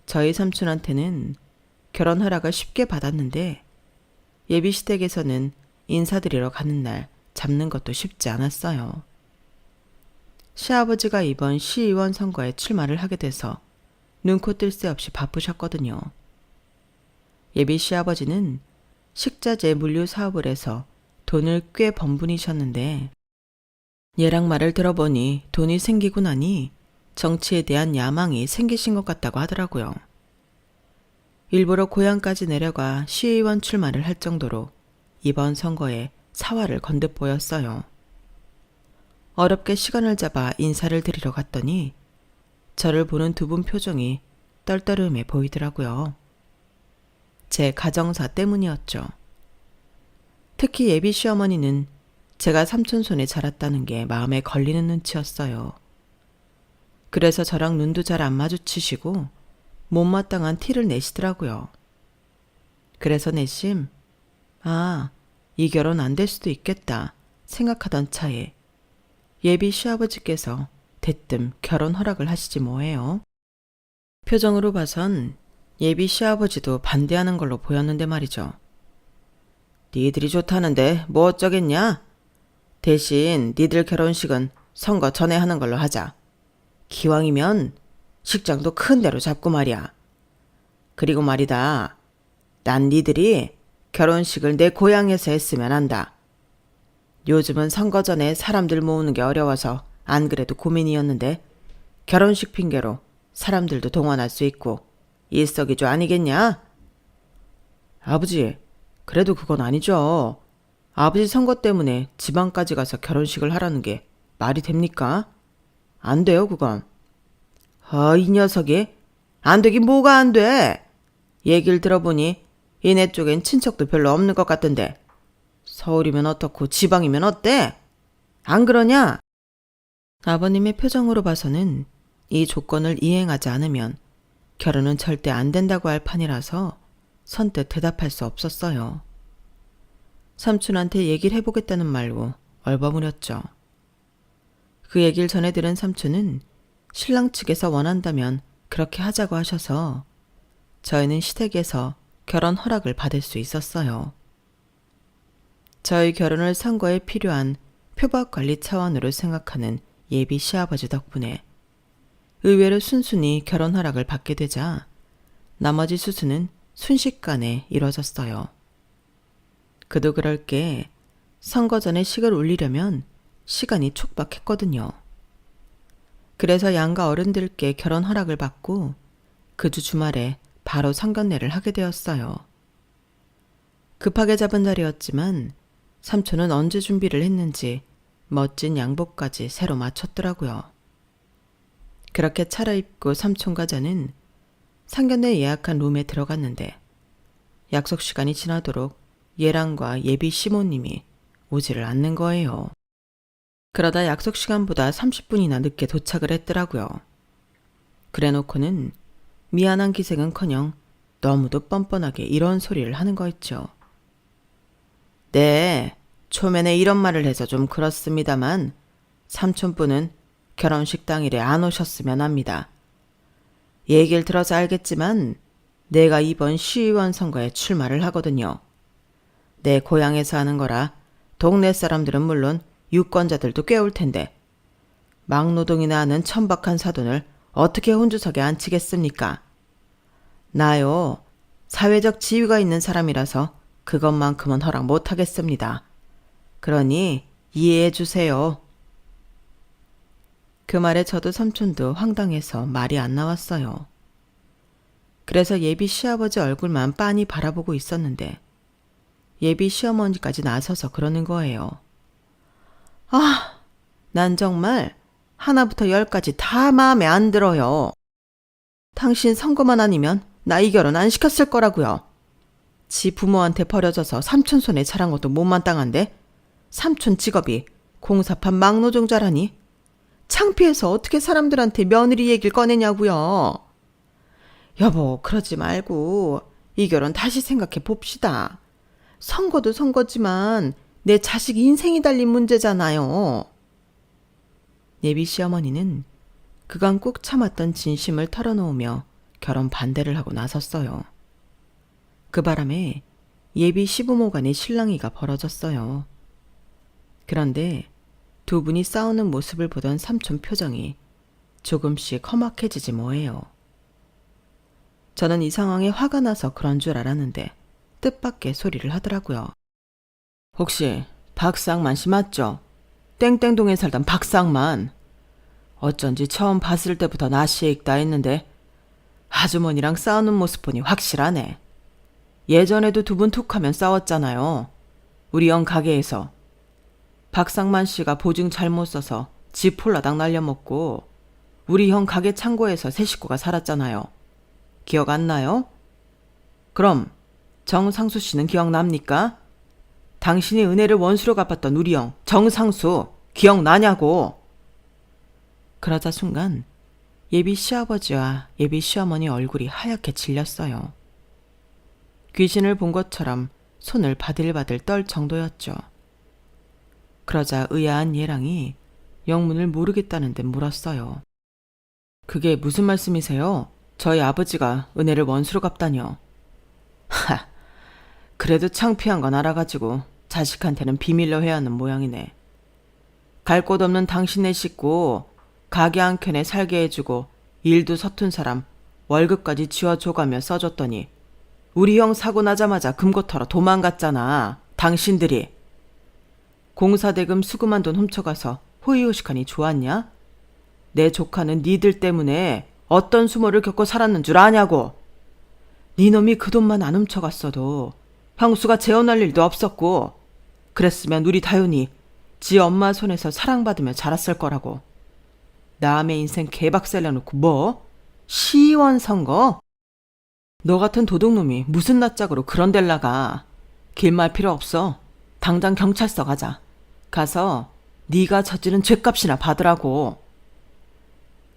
Speaker 1: 저희 삼촌한테는 결혼 허락을 쉽게 받았는데 예비 시댁에서는 인사드리러 가는 날 잡는 것도 쉽지 않았어요. 시아버지가 이번 시의원 선거에 출마를 하게 돼서 눈코 뜰 새 없이 바쁘셨거든요. 예비 시아버지는 식자재 물류 사업을 해서 돈을 꽤 번 분이셨는데 얘랑 말을 들어보니 돈이 생기고 나니 정치에 대한 야망이 생기신 것 같다고 하더라고요. 일부러 고향까지 내려가 시의원 출마를 할 정도로 이번 선거에 사활을 건듯 보였어요. 어렵게 시간을 잡아 인사를 드리러 갔더니 저를 보는 두 분 표정이 떨떠름해 보이더라고요. 제 가정사 때문이었죠. 특히 예비 시어머니는 제가 삼촌 손에 자랐다는 게 마음에 걸리는 눈치였어요. 그래서 저랑 눈도 잘 안 마주치시고 못마땅한 티를 내시더라고요. 그래서 내심 이 결혼 안 될 수도 있겠다 생각하던 차에 예비 시아버지께서 대뜸 결혼 허락을 하시지 뭐예요. 표정으로 봐선 예비 시아버지도 반대하는 걸로 보였는데 말이죠. 니들이 좋다는데 뭐 어쩌겠냐? 대신 니들 결혼식은 선거 전에 하는 걸로 하자. 기왕이면 식장도 큰 데로 잡고 말이야. 그리고 말이다. 난 니들이 결혼식을 내 고향에서 했으면 한다. 요즘은 선거 전에 사람들 모으는 게 어려워서 안 그래도 고민이었는데 결혼식 핑계로 사람들도 동원할 수 있고 일석이조 아니겠냐? 아버지, 그래도 그건 아니죠. 아버지 선거 때문에 지방까지 가서 결혼식을 하라는 게 말이 됩니까? 안 돼요, 그건. 이 녀석이 안 되긴 뭐가 안 돼. 얘기를 들어보니 이네 쪽엔 친척도 별로 없는 것 같던데 서울이면 어떻고 지방이면 어때? 안 그러냐? 아버님의 표정으로 봐서는 이 조건을 이행하지 않으면 결혼은 절대 안 된다고 할 판이라서 선뜻 대답할 수 없었어요. 삼촌한테 얘기를 해보겠다는 말로 얼버무렸죠. 그 얘기를 전해 들은 삼촌은 신랑 측에서 원한다면 그렇게 하자고 하셔서 저희는 시댁에서 결혼 허락을 받을 수 있었어요. 저희 결혼을 선거에 필요한 표박 관리 차원으로 생각하는 예비 시아버지 덕분에 의외로 순순히 결혼 허락을 받게 되자 나머지 수순은 순식간에 이뤄졌어요. 그도 그럴 게 선거 전에 식을 올리려면 시간이 촉박했거든요. 그래서 양가 어른들께 결혼 허락을 받고 그 주 주말에 바로 상견례를 하게 되었어요. 급하게 잡은 자리였지만 삼촌은 언제 준비를 했는지 멋진 양복까지 새로 맞췄더라고요. 그렇게 차려입고 삼촌과 저는 상견례 예약한 룸에 들어갔는데 약속 시간이 지나도록 예랑과 예비 시모님이 오지를 않는 거예요. 그러다 약속 시간보다 30분이나 늦게 도착을 했더라고요. 그래놓고는 미안한 기색은커녕 너무도 뻔뻔하게 이런 소리를 하는 거 있죠. 네, 초면에 이런 말을 해서 좀 그렇습니다만 삼촌분은 결혼식 당일에 안 오셨으면 합니다. 얘기를 들어서 알겠지만 내가 이번 시의원 선거에 출마를 하거든요. 내 고향에서 하는 거라 동네 사람들은 물론 유권자들도 꽤 올 텐데 막노동이나 하는 천박한 사돈을 어떻게 혼주석에 앉히겠습니까? 나요, 사회적 지위가 있는 사람이라서 그것만큼은 허락 못하겠습니다. 그러니 이해해 주세요. 그 말에 저도 삼촌도 황당해서 말이 안 나왔어요. 그래서 예비 시아버지 얼굴만 빤히 바라보고 있었는데 예비 시어머니까지 나서서 그러는 거예요. 난 정말 하나부터 열까지 다 마음에 안 들어요. 당신 선거만 아니면 나 이 결혼 안 시켰을 거라고요. 지 부모한테 버려져서 삼촌 손에 자란 것도 못마땅한데 삼촌 직업이 공사판 막노동자라니 창피해서 어떻게 사람들한테 며느리 얘기를 꺼내냐고요. 여보, 그러지 말고 이 결혼 다시 생각해 봅시다. 선거도 선거지만 내 자식 인생이 달린 문제잖아요. 예비 시어머니는 그간 꾹 참았던 진심을 털어놓으며 결혼 반대를 하고 나섰어요. 그 바람에 예비 시부모 간의 실랑이가 벌어졌어요. 그런데 두 분이 싸우는 모습을 보던 삼촌 표정이 조금씩 험악해지지 뭐예요. 저는 이 상황에 화가 나서 그런 줄 알았는데 뜻밖의 소리를 하더라고요. 혹시 박상만 씨 맞죠? 땡땡동에 살던 박상만. 어쩐지 처음 봤을 때부터 낯이 익다 했는데 아주머니랑 싸우는 모습 보니 확실하네. 예전에도 두 분 툭하면 싸웠잖아요. 우리 형 가게에서. 박상만 씨가 보증 잘못 써서 집 홀라당 날려먹고 우리 형 가게 창고에서 세 식구가 살았잖아요. 기억 안 나요? 그럼 정상수 씨는 기억납니까? 당신이 은혜를 원수로 갚았던 우리 형 정상수 기억나냐고. 그러자 순간 예비 시아버지와 예비 시어머니 얼굴이 하얗게 질렸어요. 귀신을 본 것처럼 손을 바들바들 떨 정도였죠. 그러자 의아한 예랑이 영문을 모르겠다는 듯 물었어요. 그게 무슨 말씀이세요? 저희 아버지가 은혜를 원수로 갚다뇨. 그래도 창피한 건 알아가지고 자식한테는 비밀로 해야 하는 모양이네. 갈 곳 없는 당신네 식구 가게 한 켠에 살게 해주고 일도 서툰 사람 월급까지 쥐어줘가며 써줬더니 우리 형 사고 나자마자 금고 털어 도망갔잖아. 당신들이. 공사대금 수금한 돈 훔쳐가서 호의호식하니 좋았냐? 내 조카는 니들 때문에 어떤 수모를 겪고 살았는 줄 아냐고. 니놈이 그 돈만 안 훔쳐갔어도 형수가 재혼할 일도 없었고, 그랬으면 우리 다윤이 지 엄마 손에서 사랑받으며 자랐을 거라고. 남의 인생 개박살내놓고 뭐? 시의원 선거? 너 같은 도둑놈이 무슨 낯짝으로 그런 데를 나가. 길말 필요 없어. 당장 경찰서 가자. 가서 네가 저지른 죗값이나 받으라고.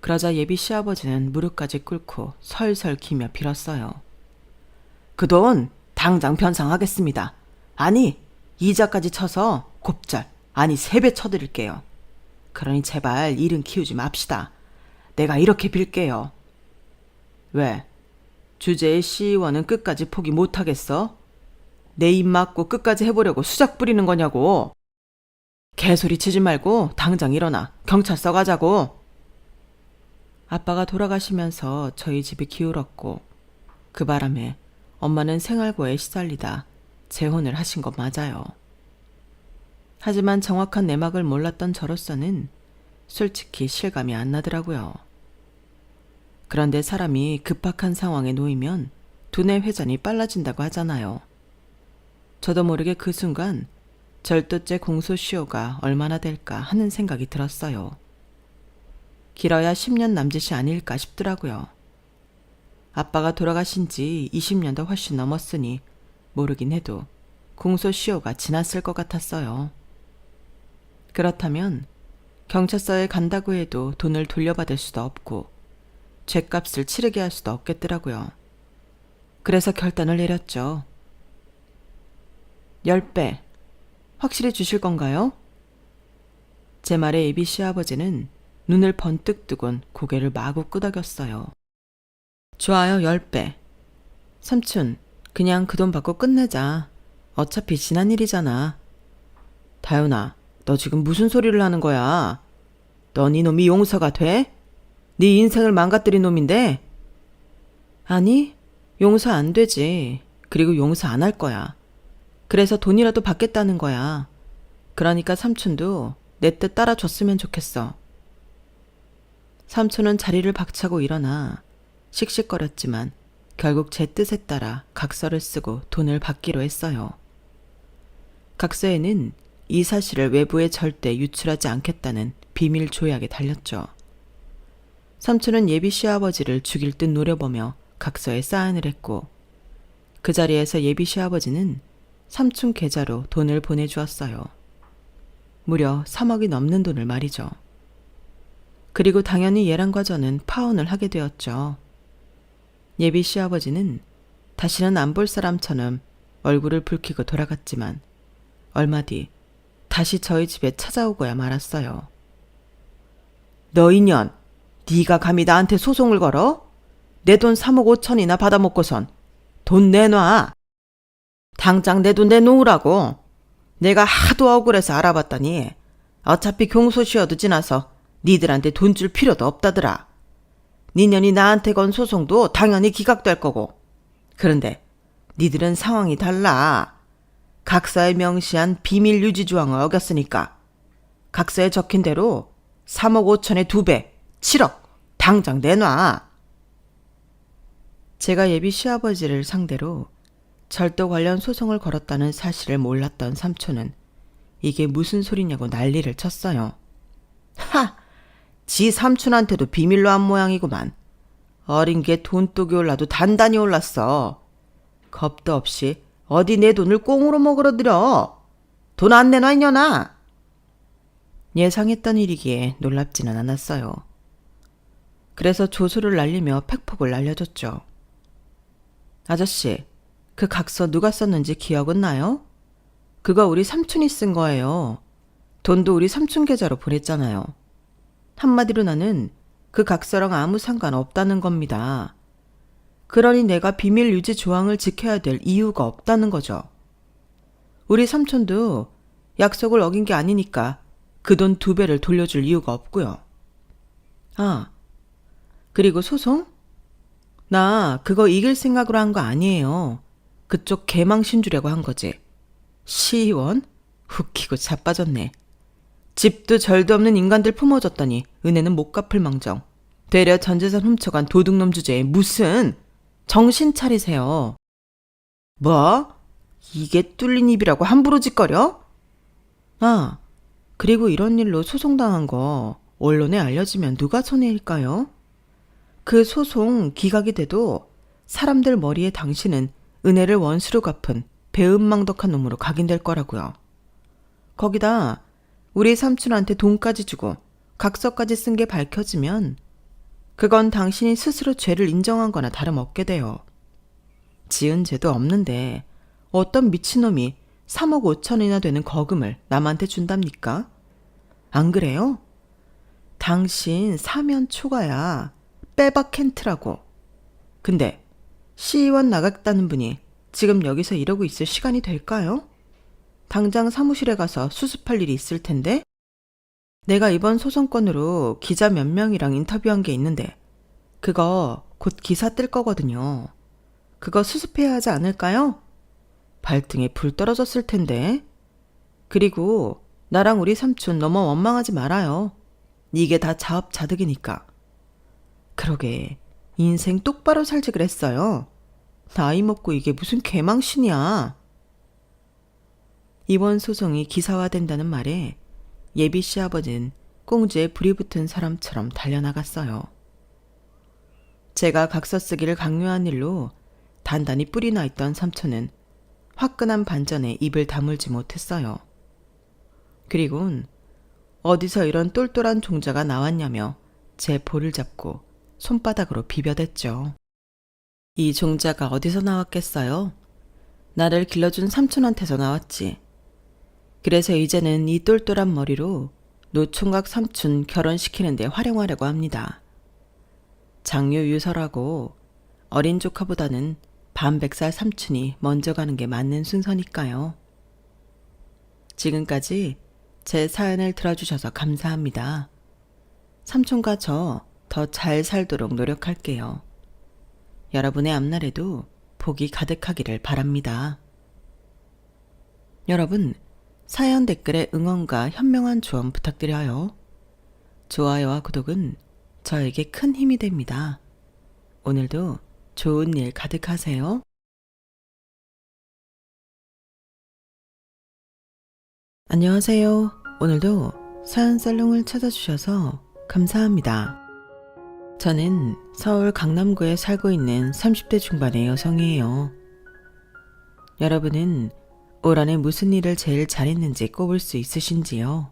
Speaker 1: 그러자 예비 시아버지는 무릎까지 꿇고 설설 기며 빌었어요. 그 돈 당장 변상하겠습니다. 아니, 이자까지 쳐서 곱절, 아니 3배 쳐드릴게요. 그러니 제발 일은 키우지 맙시다. 내가 이렇게 빌게요. 왜? 주제의 시의원은 끝까지 포기 못하겠어? 내 입 맞고 끝까지 해보려고 수작 부리는 거냐고. 개소리 치지 말고 당장 일어나. 경찰서 가자고. 아빠가 돌아가시면서 저희 집이 기울었고, 그 바람에 엄마는 생활고에 시달리다 재혼을 하신 것 맞아요. 하지만 정확한 내막을 몰랐던 저로서는 솔직히 실감이 안 나더라고요. 그런데 사람이 급박한 상황에 놓이면 두뇌 회전이 빨라진다고 하잖아요. 저도 모르게 그 순간 절도죄 공소시효가 얼마나 될까 하는 생각이 들었어요. 길어야 10년 남짓이 아닐까 싶더라고요. 아빠가 돌아가신 지 20년도 훨씬 넘었으니 모르긴 해도 공소시효가 지났을 것 같았어요. 그렇다면 경찰서에 간다고 해도 돈을 돌려받을 수도 없고 죗값을 치르게 할 수도 없겠더라고요. 그래서 결단을 내렸죠. 10배 확실히 주실 건가요? 제 말에 예비 시아버지는 눈을 번뜩 뜨곤 고개를 마구 끄덕였어요. 좋아요, 10배. 삼촌, 그냥 그 돈 받고 끝내자. 어차피 지난 일이잖아. 다윤아, 너 지금 무슨 소리를 하는 거야? 넌 이놈이 용서가 돼? 네 인생을 망가뜨린 놈인데? 아니, 용서 안 되지. 그리고 용서 안 할 거야. 그래서 돈이라도 받겠다는 거야. 그러니까 삼촌도 내 뜻 따라줬으면 좋겠어. 삼촌은 자리를 박차고 일어나 씩씩거렸지만 결국 제 뜻에 따라 각서를 쓰고 돈을 받기로 했어요. 각서에는 이 사실을 외부에 절대 유출하지 않겠다는 비밀 조약에 달렸죠. 삼촌은 예비 시아버지를 죽일 듯 노려보며 각서에 사인을 했고, 그 자리에서 예비 시아버지는 삼촌 계좌로 돈을 보내주었어요. 무려 3억이 넘는 돈을 말이죠. 그리고 당연히 얘랑과 저는 파혼을 하게 되었죠. 예비 시아버지는 다시는 안 볼 사람처럼 얼굴을 붉히고 돌아갔지만 얼마 뒤 다시 저희 집에 찾아오고야 말았어요. 너 인연, 네가 감히 나한테 소송을 걸어? 내 돈 3억 5천이나 받아먹고선 돈 내놔. 당장 내 돈 내놓으라고. 내가 하도 억울해서 알아봤더니 어차피 공소시효도 지나서 니들한테 돈 줄 필요도 없다더라. 니년이 나한테 건 소송도 당연히 기각될 거고. 그런데 니들은 상황이 달라. 각서에 명시한 비밀 유지 조항을 어겼으니까 각서에 적힌 대로 3억 5천에 2배, 7억 당장 내놔. 제가 예비 시아버지를 상대로 절도 관련 소송을 걸었다는 사실을 몰랐던 삼촌은 이게 무슨 소리냐고 난리를 쳤어요. 하! 지 삼촌한테도 비밀로 한 모양이구만. 어린 게 돈독이 올라도 단단히 올랐어. 겁도 없이 어디 내 돈을 꽁으로 먹으러 들여. 돈 안 내놔 이년아. 예상했던 일이기에 놀랍지는 않았어요. 그래서 조소를 날리며 팩폭을 날려줬죠. 아저씨, 그 각서 누가 썼는지 기억은 나요? 그거 우리 삼촌이 쓴 거예요. 돈도 우리 삼촌 계좌로 보냈잖아요. 한마디로 나는 그 각서랑 아무 상관없다는 겁니다. 그러니 내가 비밀 유지 조항을 지켜야 될 이유가 없다는 거죠. 우리 삼촌도 약속을 어긴 게 아니니까 그 돈 2배를 돌려줄 이유가 없고요. 아, 그리고 소송? 나 그거 이길 생각으로 한 거 아니에요. 그쪽 개망신 주려고 한 거지. 시의원? 웃기고 자빠졌네. 집도 절도 없는 인간들 품어줬더니 은혜는 못 갚을 망정. 되려 전재산 훔쳐간 도둑놈 주제에 무슨 정신 차리세요. 뭐? 이게 뚫린 입이라고 함부로 짓거려? 아, 그리고 이런 일로 소송당한 거 언론에 알려지면 누가 손해일까요? 그 소송 기각이 돼도 사람들 머리에 당신은 은혜를 원수로 갚은 배은망덕한 놈으로 각인될 거라고요. 거기다 우리 삼촌한테 돈까지 주고 각서까지 쓴 게 밝혀지면 그건 당신이 스스로 죄를 인정한 거나 다름없게 돼요. 지은 죄도 없는데 어떤 미친놈이 3억 5천이나 되는 거금을 남한테 준답니까? 안 그래요? 당신 사면 초과야. 빼박 켄트라고. 근데 시의원 나갔다는 분이 지금 여기서 이러고 있을 시간이 될까요? 당장 사무실에 가서 수습할 일이 있을 텐데? 내가 이번 소송건으로 기자 몇 명이랑 인터뷰한 게 있는데 그거 곧 기사 뜰 거거든요. 그거 수습해야 하지 않을까요? 발등에 불 떨어졌을 텐데. 그리고 나랑 우리 삼촌 너무 원망하지 말아요. 이게 다 자업자득이니까. 그러게 인생 똑바로 살지 그랬어요. 나이 먹고 이게 무슨 개망신이야. 이번 소송이 기사화된다는 말에 예비 시아버지는 꽁지에 불이 붙은 사람처럼 달려나갔어요. 제가 각서 쓰기를 강요한 일로 단단히 뿌리 나 있던 삼촌은 화끈한 반전에 입을 다물지 못했어요. 그리곤 어디서 이런 똘똘한 종자가 나왔냐며 제 볼을 잡고 손바닥으로 비벼댔죠. 이 종자가 어디서 나왔겠어요? 나를 길러준 삼촌한테서 나왔지. 그래서 이제는 이 똘똘한 머리로 노총각 삼촌 결혼시키는데 활용하려고 합니다. 장유유서라고 어린 조카보다는 반백살 삼촌이 먼저 가는 게 맞는 순서니까요. 지금까지 제 사연을 들어주셔서 감사합니다. 삼촌과 저 더 잘 살도록 노력할게요. 여러분의 앞날에도 복이 가득하기를 바랍니다. 여러분, 사연 댓글에 응원과 현명한 조언 부탁드려요. 좋아요와 구독은 저에게 큰 힘이 됩니다. 오늘도 좋은 일 가득하세요. 안녕하세요. 오늘도 사연살롱을 찾아주셔서 감사합니다. 저는 서울 강남구에 살고 있는 30대 중반의 여성이에요. 여러분은 올 한해 무슨 일을 제일 잘했는지 꼽을 수 있으신지요?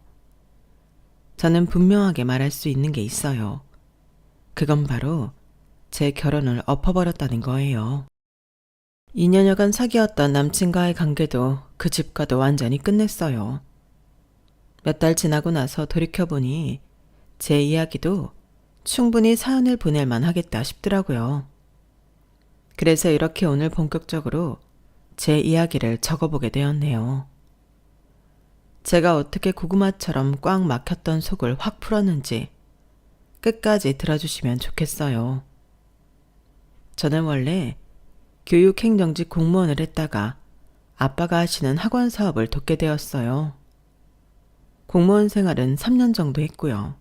Speaker 1: 저는 분명하게 말할 수 있는 게 있어요. 그건 바로 제 결혼을 엎어버렸다는 거예요. 2년여간 사귀었던 남친과의 관계도 그 집과도 완전히 끝냈어요. 몇 달 지나고 나서 돌이켜보니 제 이야기도 충분히 사연을 보낼만 하겠다 싶더라고요. 그래서 이렇게 오늘 본격적으로 제 이야기를 적어보게 되었네요. 제가 어떻게 고구마처럼 꽉 막혔던 속을 확 풀었는지 끝까지 들어주시면 좋겠어요. 저는 원래 교육행정직 공무원을 했다가 아빠가 하시는 학원 사업을 돕게 되었어요. 공무원 생활은 3년 정도 했고요.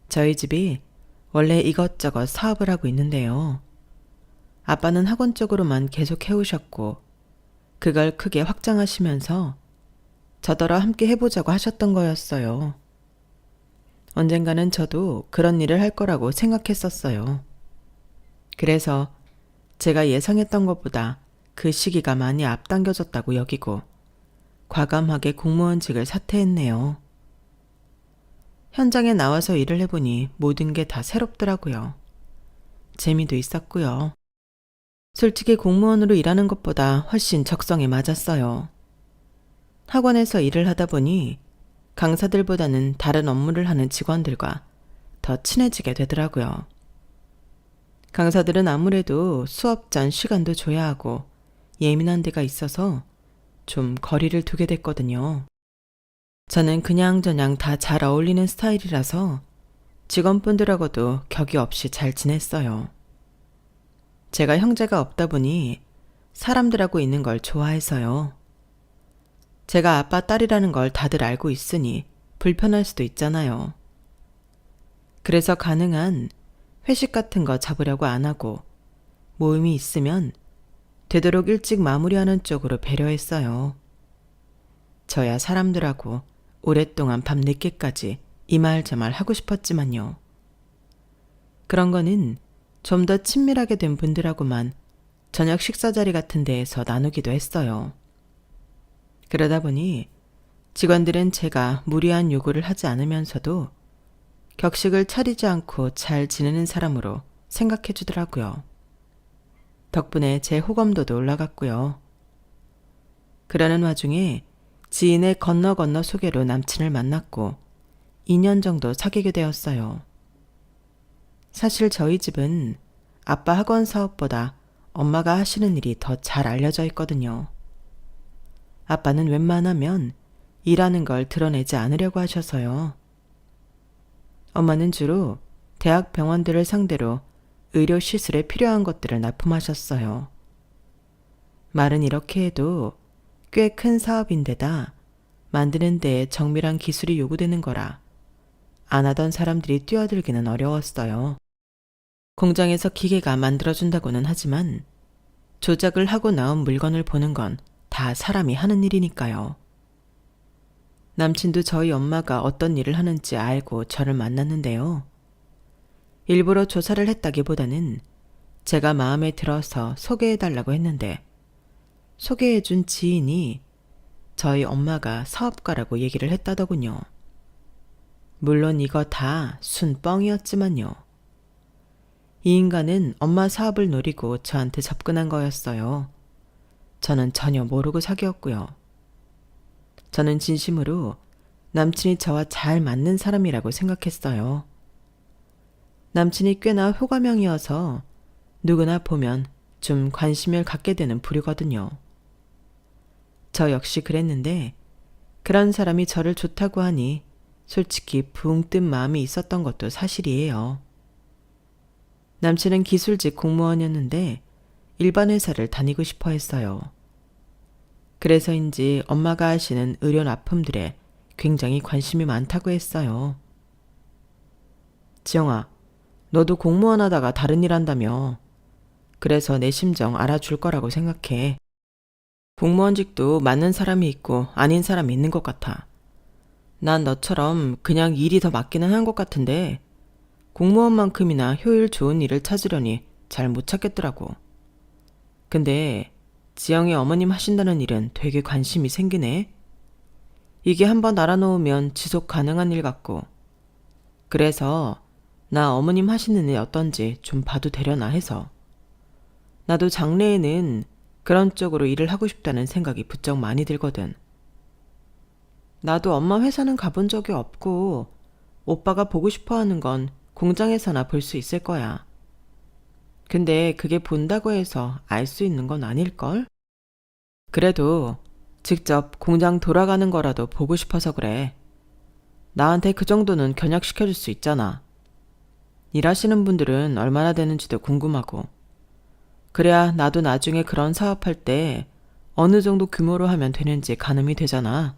Speaker 1: 저희 집이 원래 이것저것 사업을 하고 있는데요. 아빠는 학원 쪽으로만 계속 해오셨고 그걸 크게 확장하시면서 저더러 함께 해보자고 하셨던 거였어요. 언젠가는 저도 그런 일을 할 거라고 생각했었어요. 그래서 제가 예상했던 것보다 그 시기가 많이 앞당겨졌다고 여기고 과감하게 공무원직을 사퇴했네요. 현장에 나와서 일을 해보니 모든 게 다 새롭더라고요. 재미도 있었고요. 솔직히 공무원으로 일하는 것보다 훨씬 적성에 맞았어요. 학원에서 일을 하다 보니 강사들보다는 다른 업무를 하는 직원들과 더 친해지게 되더라고요. 강사들은 아무래도 수업 전 시간도 줘야 하고 예민한 데가 있어서 좀 거리를 두게 됐거든요. 저는 그냥저냥 다 잘 어울리는 스타일이라서 직원분들하고도 격이 없이 잘 지냈어요. 제가 형제가 없다 보니 사람들하고 있는 걸 좋아해서요. 제가 아빠 딸이라는 걸 다들 알고 있으니 불편할 수도 있잖아요. 그래서 가능한 회식 같은 거 잡으려고 안 하고 모임이 있으면 되도록 일찍 마무리하는 쪽으로 배려했어요. 저야 사람들하고 오랫동안 밤 늦게까지 이 말 저 말 하고 싶었지만요. 그런 거는 좀 더 친밀하게 된 분들하고만 저녁 식사 자리 같은 데에서 나누기도 했어요. 그러다 보니 직원들은 제가 무리한 요구를 하지 않으면서도 격식을 차리지 않고 잘 지내는 사람으로 생각해 주더라고요. 덕분에 제 호감도도 올라갔고요. 그러는 와중에 지인의 건너 소개로 남친을 만났고 2년 정도 사귀게 되었어요. 사실 저희 집은 아빠 학원 사업보다 엄마가 하시는 일이 더 잘 알려져 있거든요. 아빠는 웬만하면 일하는 걸 드러내지 않으려고 하셔서요. 엄마는 주로 대학 병원들을 상대로 의료 시술에 필요한 것들을 납품하셨어요. 말은 이렇게 해도 꽤 큰 사업인데다 만드는 데에 정밀한 기술이 요구되는 거라 안 하던 사람들이 뛰어들기는 어려웠어요. 공장에서 기계가 만들어준다고는 하지만 조작을 하고 나온 물건을 보는 건 다 사람이 하는 일이니까요. 남친도 저희 엄마가 어떤 일을 하는지 알고 저를 만났는데요. 일부러 조사를 했다기보다는 제가 마음에 들어서 소개해달라고 했는데 소개해준 지인이 저희 엄마가 사업가라고 얘기를 했다더군요. 물론 이거 다 순뻥이었지만요. 이 인간은 엄마 사업을 노리고 저한테 접근한 거였어요. 저는 전혀 모르고 사귀었고요. 저는 진심으로 남친이 저와 잘 맞는 사람이라고 생각했어요. 남친이 꽤나 호감형이어서 누구나 보면 좀 관심을 갖게 되는 부류거든요. 저 역시 그랬는데 그런 사람이 저를 좋다고 하니 솔직히 붕 뜬 마음이 있었던 것도 사실이에요. 남친은 기술직 공무원이었는데 일반 회사를 다니고 싶어 했어요. 그래서인지 엄마가 하시는 의료 납품들에 굉장히 관심이 많다고 했어요. 지영아, 너도 공무원 하다가 다른 일 한다며. 그래서 내 심정 알아줄 거라고 생각해. 공무원직도 맞는 사람이 있고 아닌 사람이 있는 것 같아. 난 너처럼 그냥 일이 더 맞기는 한 것 같은데 공무원만큼이나 효율 좋은 일을 찾으려니 잘 못 찾겠더라고. 근데 지영이 어머님 하신다는 일은 되게 관심이 생기네. 이게 한번 알아놓으면 지속 가능한 일 같고. 그래서 나 어머님 하시는 일 어떤지 좀 봐도 되려나 해서. 나도 장래에는 그런 쪽으로 일을 하고 싶다는 생각이 부쩍 많이 들거든. 나도 엄마 회사는 가본 적이 없고 오빠가 보고 싶어 하는 건 공장에서나 볼 수 있을 거야. 근데 그게 본다고 해서 알 수 있는 건 아닐걸? 그래도 직접 공장 돌아가는 거라도 보고 싶어서 그래. 나한테 그 정도는 견학시켜줄 수 있잖아. 일하시는 분들은 얼마나 되는지도 궁금하고. 그래야 나도 나중에 그런 사업할 때 어느 정도 규모로 하면 되는지 가늠이 되잖아.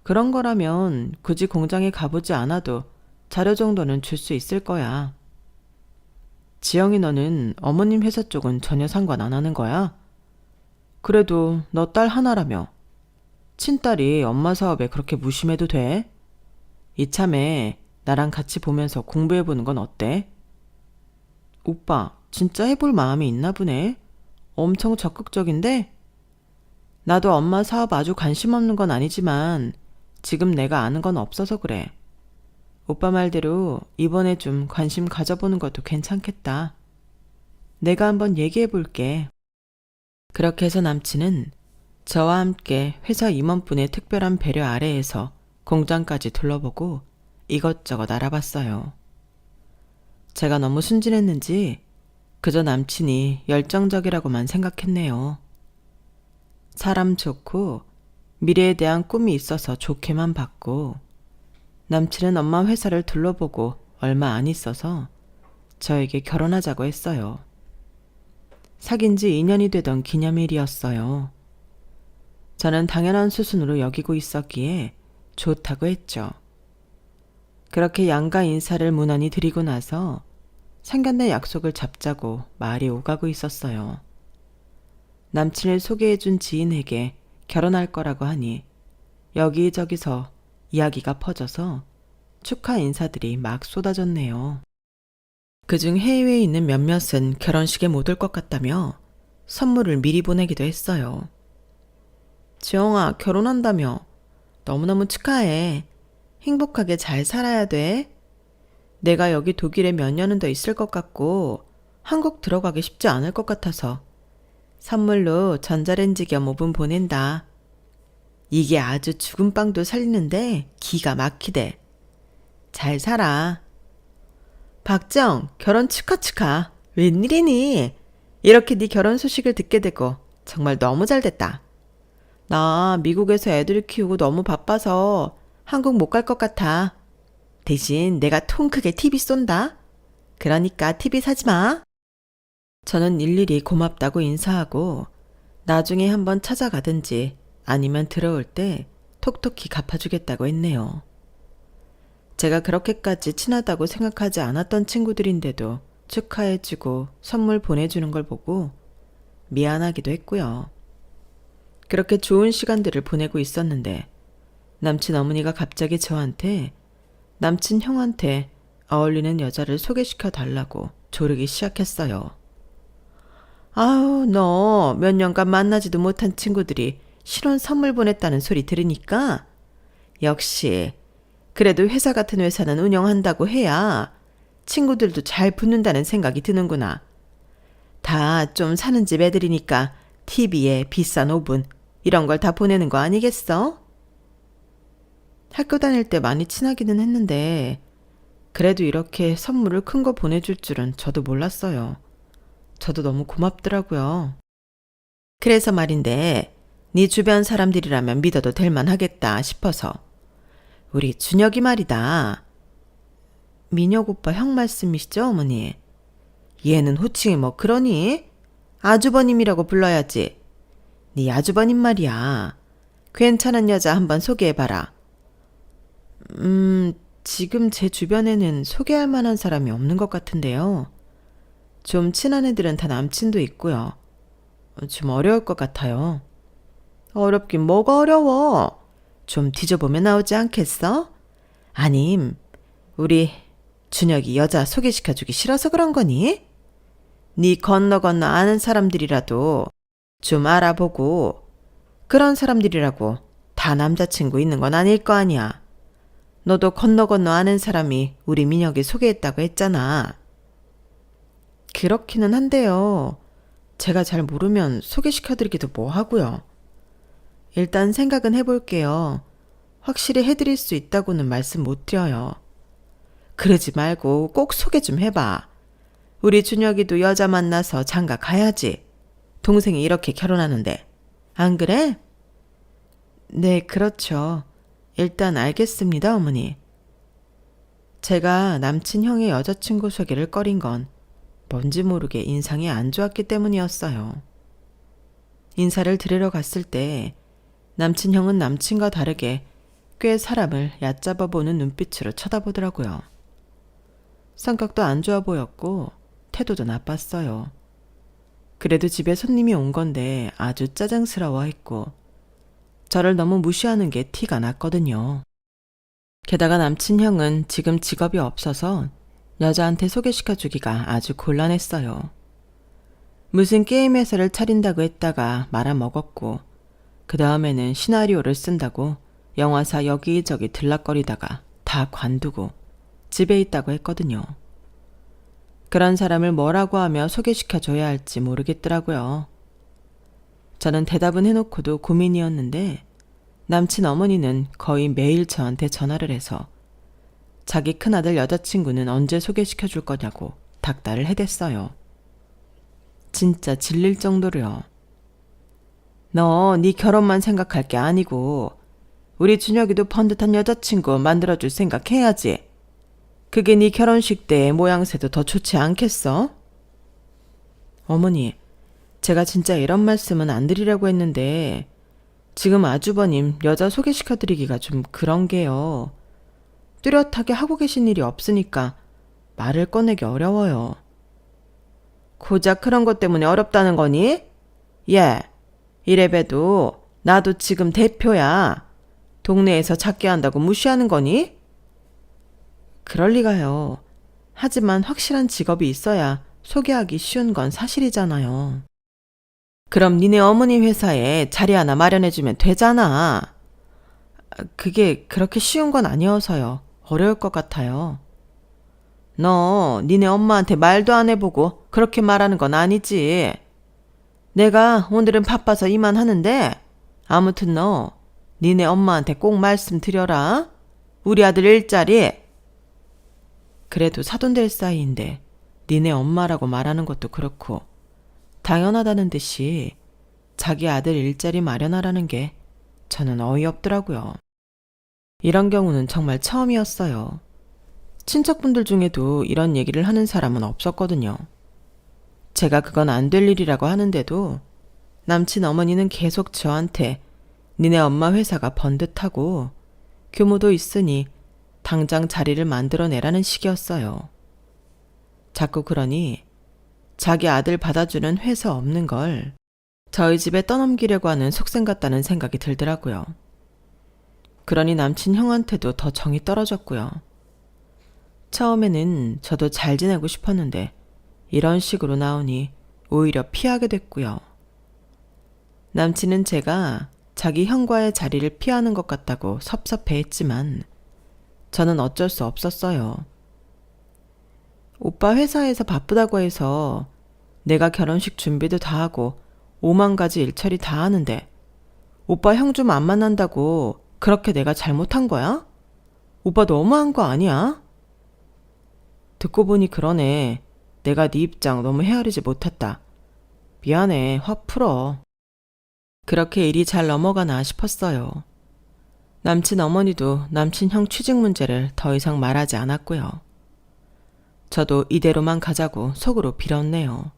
Speaker 1: 그런 거라면 굳이 공장에 가보지 않아도 자료 정도는 줄 수 있을 거야. 지영이 너는 어머님 회사 쪽은 전혀 상관 안 하는 거야? 그래도 너 딸 하나라며. 친딸이 엄마 사업에 그렇게 무심해도 돼? 이참에 나랑 같이 보면서 공부해보는 건 어때? 오빠, 진짜 해볼 마음이 있나 보네. 엄청 적극적인데? 나도 엄마 사업 아주 관심 없는 건 아니지만 지금 내가 아는 건 없어서 그래. 오빠 말대로 이번에 좀 관심 가져보는 것도 괜찮겠다. 내가 한번 얘기해 볼게. 그렇게 해서 남친은 저와 함께 회사 임원분의 특별한 배려 아래에서 공장까지 둘러보고 이것저것 알아봤어요. 제가 너무 순진했는지 그저 남친이 열정적이라고만 생각했네요. 사람 좋고 미래에 대한 꿈이 있어서 좋게만 봤고 남친은 엄마 회사를 둘러보고 얼마 안 있어서 저에게 결혼하자고 했어요. 사귄 지 2년이 되던 기념일이었어요. 저는 당연한 수순으로 여기고 있었기에 좋다고 했죠. 그렇게 양가 인사를 무난히 드리고 나서 상견례 약속을 잡자고 말이 오가고 있었어요. 남친을 소개해준 지인에게 결혼할 거라고 하니 여기저기서 이야기가 퍼져서 축하 인사들이 막 쏟아졌네요. 그중 해외에 있는 몇몇은 결혼식에 못 올 것 같다며 선물을 미리 보내기도 했어요. 지영아, 결혼한다며. 너무너무 축하해. 행복하게 잘 살아야 돼. 내가 여기 독일에 몇 년은 더 있을 것 같고 한국 들어가기 쉽지 않을 것 같아서 선물로 전자레인지 겸 오븐 보낸다. 이게 아주 죽은 빵도 살리는데 기가 막히대. 잘 살아. 박정, 결혼 축하. 웬일이니? 이렇게 네 결혼 소식을 듣게 되고 정말 너무 잘 됐다. 나 미국에서 애들 키우고 너무 바빠서 한국 못 갈 것 같아. 대신 내가 통 크게 TV 쏜다. 그러니까 TV 사지 마. 저는 일일이 고맙다고 인사하고 나중에 한번 찾아가든지 아니면 들어올 때 톡톡히 갚아주겠다고 했네요. 제가 그렇게까지 친하다고 생각하지 않았던 친구들인데도 축하해주고 선물 보내주는 걸 보고 미안하기도 했고요. 그렇게 좋은 시간들을 보내고 있었는데 남친 어머니가 갑자기 저한테 남친 형한테 어울리는 여자를 소개시켜 달라고 조르기 시작했어요. 아우, 너 몇 년간 만나지도 못한 친구들이 신혼 선물 보냈다는 소리 들으니까 역시 그래도 회사 같은 회사는 운영한다고 해야 친구들도 잘 붙는다는 생각이 드는구나. 다 좀 사는 집 애들이니까 TV에 비싼 오븐 이런 걸 다 보내는 거 아니겠어? 학교 다닐 때 많이 친하기는 했는데 그래도 이렇게 선물을 큰 거 보내줄 줄은 저도 몰랐어요. 저도 너무 고맙더라고요. 그래서 말인데 네 주변 사람들이라면 믿어도 될 만하겠다 싶어서 우리 준혁이 말이다. 민혁 오빠 형 말씀이시죠, 어머니? 얘는 호칭이 뭐 그러니? 아주버님이라고 불러야지. 네 아주버님 말이야. 괜찮은 여자 한번 소개해봐라. 지금 제 주변에는 소개할 만한 사람이 없는 것 같은데요. 좀 친한 애들은 다 남친도 있고요. 좀 어려울 것 같아요. 어렵긴 뭐가 어려워. 좀 뒤져보면 나오지 않겠어? 아님, 우리 준혁이 여자 소개시켜주기 싫어서 그런 거니? 네 건너 아는 사람들이라도 좀 알아보고 그런 사람들이라고 다 남자친구 있는 건 아닐 거 아니야. 너도 건너 아는 사람이 우리 민혁이 소개했다고 했잖아. 그렇기는 한데요. 제가 잘 모르면 소개시켜드리기도 뭐하고요. 일단 생각은 해볼게요. 확실히 해드릴 수 있다고는 말씀 못 드려요. 그러지 말고 꼭 소개 좀 해봐. 우리 준혁이도 여자 만나서 장가 가야지. 동생이 이렇게 결혼하는데. 안 그래? 네, 그렇죠. 일단 알겠습니다, 어머니. 제가 남친 형의 여자친구 소개를 꺼린 건 뭔지 모르게 인상이 안 좋았기 때문이었어요. 인사를 드리러 갔을 때 남친 형은 남친과 다르게 꽤 사람을 얕잡아 보는 눈빛으로 쳐다보더라고요. 성격도 안 좋아 보였고 태도도 나빴어요. 그래도 집에 손님이 온 건데 아주 짜증스러워 했고 저를 너무 무시하는 게 티가 났거든요. 게다가 남친 형은 지금 직업이 없어서 여자한테 소개시켜주기가 아주 곤란했어요. 무슨 게임 회사를 차린다고 했다가 말아먹었고 그 다음에는 시나리오를 쓴다고 영화사 여기저기 들락거리다가 다 관두고 집에 있다고 했거든요. 그런 사람을 뭐라고 하며 소개시켜줘야 할지 모르겠더라고요. 저는 대답은 해놓고도 고민이었는데 남친 어머니는 거의 매일 저한테 전화를 해서 자기 큰아들 여자친구는 언제 소개시켜줄 거냐고 닥달을 해댔어요. 진짜 질릴 정도로요. 너 네 결혼만 생각할 게 아니고 우리 준혁이도 번듯한 여자친구 만들어줄 생각 해야지. 그게 네 결혼식 때 모양새도 더 좋지 않겠어? 어머니, 제가 진짜 이런 말씀은 안 드리려고 했는데 지금 아주버님 여자 소개시켜드리기가 좀 그런 게요. 뚜렷하게 하고 계신 일이 없으니까 말을 꺼내기 어려워요. 고작 그런 것 때문에 어렵다는 거니? 예, 이래봬도 나도 지금 대표야. 동네에서 작게 한다고 무시하는 거니? 그럴 리가요. 하지만 확실한 직업이 있어야 소개하기 쉬운 건 사실이잖아요. 그럼 니네 어머니 회사에 자리 하나 마련해주면 되잖아. 그게 그렇게 쉬운 건 아니어서요. 어려울 것 같아요. 너 니네 엄마한테 말도 안 해보고 그렇게 말하는 건 아니지. 내가 오늘은 바빠서 이만 하는데 아무튼 너 니네 엄마한테 꼭 말씀드려라. 우리 아들 일자리. 그래도 사돈될 사이인데 니네 엄마라고 말하는 것도 그렇고 당연하다는 듯이 자기 아들 일자리 마련하라는 게 저는 어이없더라고요. 이런 경우는 정말 처음이었어요. 친척분들 중에도 이런 얘기를 하는 사람은 없었거든요. 제가 그건 안 될 일이라고 하는데도 남친 어머니는 계속 저한테 니네 엄마 회사가 번듯하고 규모도 있으니 당장 자리를 만들어내라는 식이었어요. 자꾸 그러니 자기 아들 받아주는 회사 없는 걸 저희 집에 떠넘기려고 하는 속셈 같다는 생각이 들더라고요. 그러니 남친 형한테도 더 정이 떨어졌고요. 처음에는 저도 잘 지내고 싶었는데 이런 식으로 나오니 오히려 피하게 됐고요. 남친은 제가 자기 형과의 자리를 피하는 것 같다고 섭섭해했지만 저는 어쩔 수 없었어요. 오빠 회사에서 바쁘다고 해서 내가 결혼식 준비도 다 하고 5만 가지 일처리 다 하는데 오빠 형 좀 안 만난다고 그렇게 내가 잘못한 거야? 오빠 너무한 거 아니야? 듣고 보니 그러네. 내가 네 입장 너무 헤아리지 못했다. 미안해. 확 풀어. 그렇게 일이 잘 넘어가나 싶었어요. 남친 어머니도 남친 형 취직 문제를 더 이상 말하지 않았고요. 저도 이대로만 가자고 속으로 빌었네요.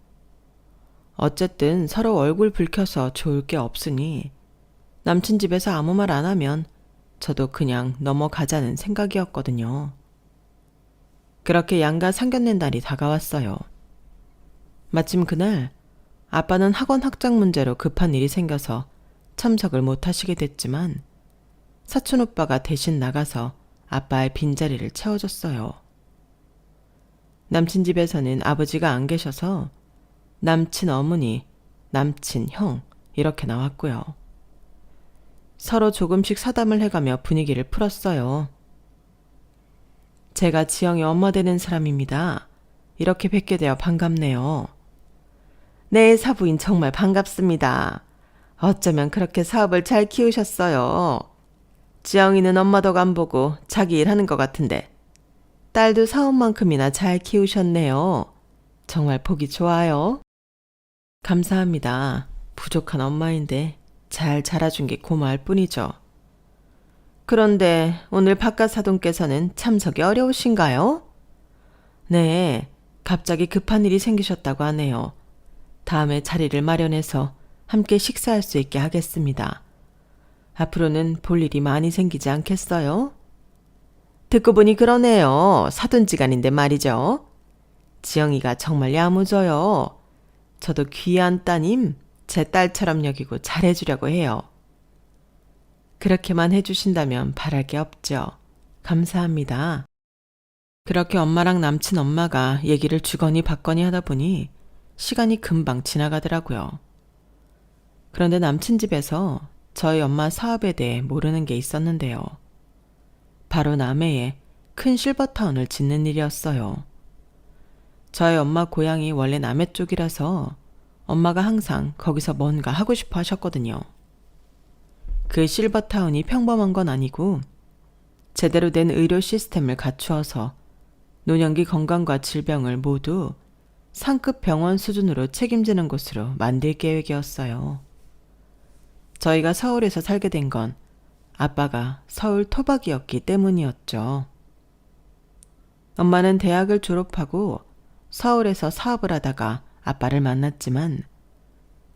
Speaker 1: 어쨌든 서로 얼굴 붉혀서 좋을 게 없으니 남친 집에서 아무 말 안 하면 저도 그냥 넘어가자는 생각이었거든요. 그렇게 양가 상견례 날이 다가왔어요. 마침 그날 아빠는 학원 학장 문제로 급한 일이 생겨서 참석을 못 하시게 됐지만 사촌 오빠가 대신 나가서 아빠의 빈자리를 채워줬어요. 남친 집에서는 아버지가 안 계셔서 남친 어머니, 남친 형 이렇게 나왔고요. 서로 조금씩 사담을 해가며 분위기를 풀었어요. 제가 지영이 엄마 되는 사람입니다. 이렇게 뵙게 되어 반갑네요. 네, 사부인 정말 반갑습니다. 어쩌면 그렇게 사업을 잘 키우셨어요. 지영이는 엄마 덕 안 보고 자기 일하는 것 같은데 딸도 사업만큼이나 잘 키우셨네요. 정말 보기 좋아요. 감사합니다. 부족한 엄마인데 잘 자라준 게 고마울 뿐이죠. 그런데 오늘 바깥 사돈께서는 참석이 어려우신가요? 네, 갑자기 급한 일이 생기셨다고 하네요. 다음에 자리를 마련해서 함께 식사할 수 있게 하겠습니다. 앞으로는 볼 일이 많이 생기지 않겠어요? 듣고 보니 그러네요. 사돈지간인데 말이죠. 지영이가 정말 야무져요. 저도 귀한 따님 제 딸처럼 여기고 잘해주려고 해요. 그렇게만 해주신다면 바랄 게 없죠. 감사합니다. 그렇게 엄마랑 남친 엄마가 얘기를 주거니 받거니 하다 보니 시간이 금방 지나가더라고요. 그런데 남친 집에서 저희 엄마 사업에 대해 모르는 게 있었는데요. 바로 남해에 큰 실버타운을 짓는 일이었어요. 저희 엄마 고향이 원래 남해 쪽이라서 엄마가 항상 거기서 뭔가 하고 싶어 하셨거든요. 그 실버타운이 평범한 건 아니고 제대로 된 의료 시스템을 갖추어서 노년기 건강과 질병을 모두 상급 병원 수준으로 책임지는 곳으로 만들 계획이었어요. 저희가 서울에서 살게 된 건 아빠가 서울 토박이었기 때문이었죠. 엄마는 대학을 졸업하고 서울에서 사업을 하다가 아빠를 만났지만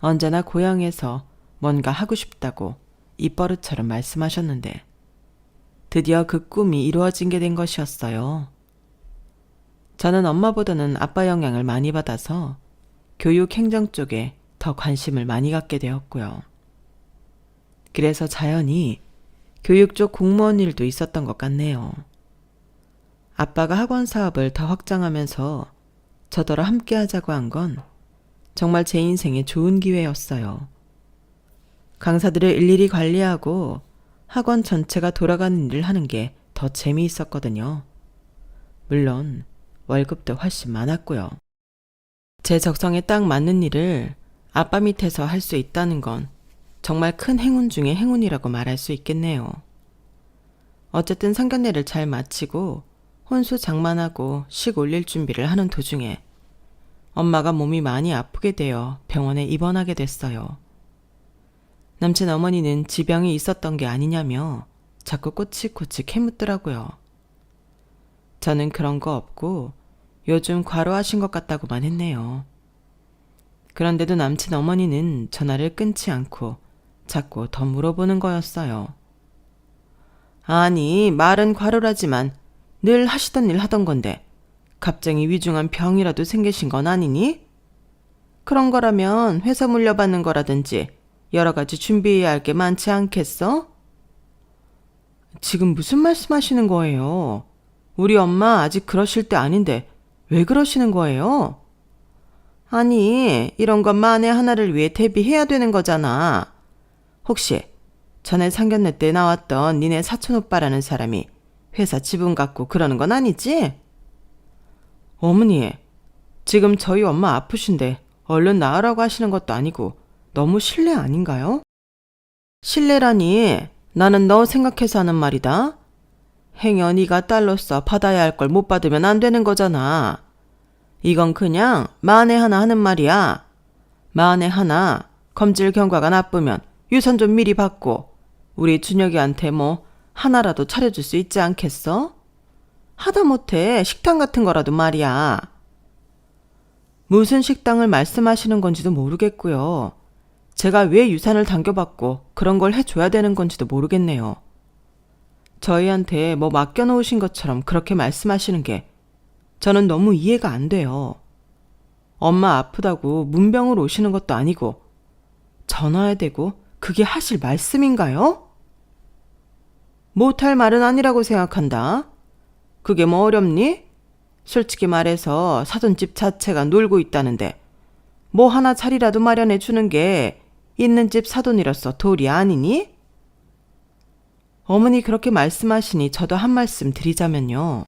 Speaker 1: 언제나 고향에서 뭔가 하고 싶다고 입버릇처럼 말씀하셨는데 드디어 그 꿈이 이루어진 게 된 것이었어요. 저는 엄마보다는 아빠 영향을 많이 받아서 교육 행정 쪽에 더 관심을 많이 갖게 되었고요. 그래서 자연히 교육 쪽 공무원 일도 있었던 것 같네요. 아빠가 학원 사업을 더 확장하면서 저더러 함께 하자고 한 건 정말 제 인생의 좋은 기회였어요. 강사들을 일일이 관리하고 학원 전체가 돌아가는 일을 하는 게 더 재미있었거든요. 물론 월급도 훨씬 많았고요. 제 적성에 딱 맞는 일을 아빠 밑에서 할 수 있다는 건 정말 큰 행운 중의 행운이라고 말할 수 있겠네요. 어쨌든 상견례를 잘 마치고 혼수 장만하고 식 올릴 준비를 하는 도중에 엄마가 몸이 많이 아프게 되어 병원에 입원하게 됐어요. 남친 어머니는 지병이 있었던 게 아니냐며 자꾸 꼬치꼬치 캐묻더라고요. 저는 그런 거 없고 요즘 과로하신 것 같다고만 했네요. 그런데도 남친 어머니는 전화를 끊지 않고 자꾸 더 물어보는 거였어요. 아니, 말은 과로라지만 늘 하시던 일 하던 건데 갑자기 위중한 병이라도 생기신 건 아니니? 그런 거라면 회사 물려받는 거라든지 여러 가지 준비해야 할 게 많지 않겠어? 지금 무슨 말씀하시는 거예요? 우리 엄마 아직 그러실 때 아닌데 왜 그러시는 거예요? 아니, 이런 건 만에 하나를 위해 대비해야 되는 거잖아. 혹시 전에 상견례 때 나왔던 니네 사촌오빠라는 사람이 회사 지분 갖고 그러는 건 아니지? 어머니, 지금 저희 엄마 아프신데 얼른 나으라고 하시는 것도 아니고 너무 실례 아닌가요? 실례라니, 나는 너 생각해서 하는 말이다. 행여 네가 딸로서 받아야 할 걸 못 받으면 안 되는 거잖아. 이건 그냥 만에 하나 하는 말이야. 만에 하나 검질 경과가 나쁘면 유산 좀 미리 받고 우리 준혁이한테 뭐 하나라도 차려줄 수 있지 않겠어? 하다못해 식당 같은 거라도 말이야. 무슨 식당을 말씀하시는 건지도 모르겠고요. 제가 왜 유산을 당겨받고 그런 걸 해줘야 되는 건지도 모르겠네요. 저희한테 뭐 맡겨놓으신 것처럼 그렇게 말씀하시는 게 저는 너무 이해가 안 돼요. 엄마 아프다고 문병을 오시는 것도 아니고 전화해 대고 그게 하실 말씀인가요? 못할 말은 아니라고 생각한다. 그게 뭐 어렵니? 솔직히 말해서 사돈 집 자체가 놀고 있다는데 뭐 하나 자리라도 마련해 주는 게 있는 집 사돈이로서 도리 아니니? 어머니 그렇게 말씀하시니 저도 한 말씀 드리자면요.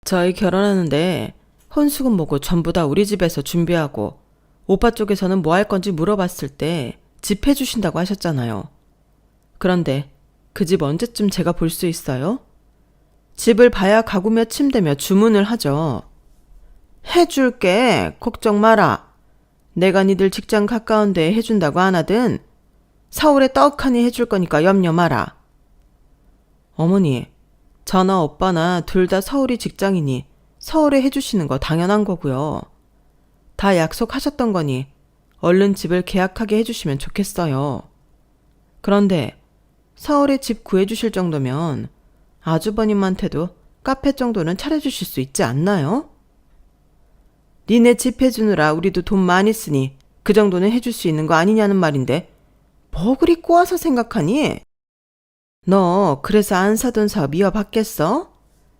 Speaker 1: 저희 결혼하는데 혼수금 뭐고 전부 다 우리 집에서 준비하고 오빠 쪽에서는 뭐 할 건지 물어봤을 때 집 해주신다고 하셨잖아요. 그런데 그 집 언제쯤 제가 볼 수 있어요? 집을 봐야 가구며 침대며 주문을 하죠. 해줄게. 걱정 마라. 내가 니들 직장 가까운 데에 해준다고 안 하든 서울에 떡하니 해줄 거니까 염려 마라. 어머니, 저나 오빠나 둘 다 서울이 직장이니 서울에 해주시는 거 당연한 거고요. 다 약속하셨던 거니 얼른 집을 계약하게 해주시면 좋겠어요. 그런데 서울에 집 구해주실 정도면 아주버님한테도 카페 정도는 차려주실 수 있지 않나요? 니네 집 해주느라 우리도 돈 많이 쓰니 그 정도는 해줄 수 있는 거 아니냐는 말인데 뭐 그리 꼬아서 생각하니? 너 그래서 안 사던 사업 이어받겠어?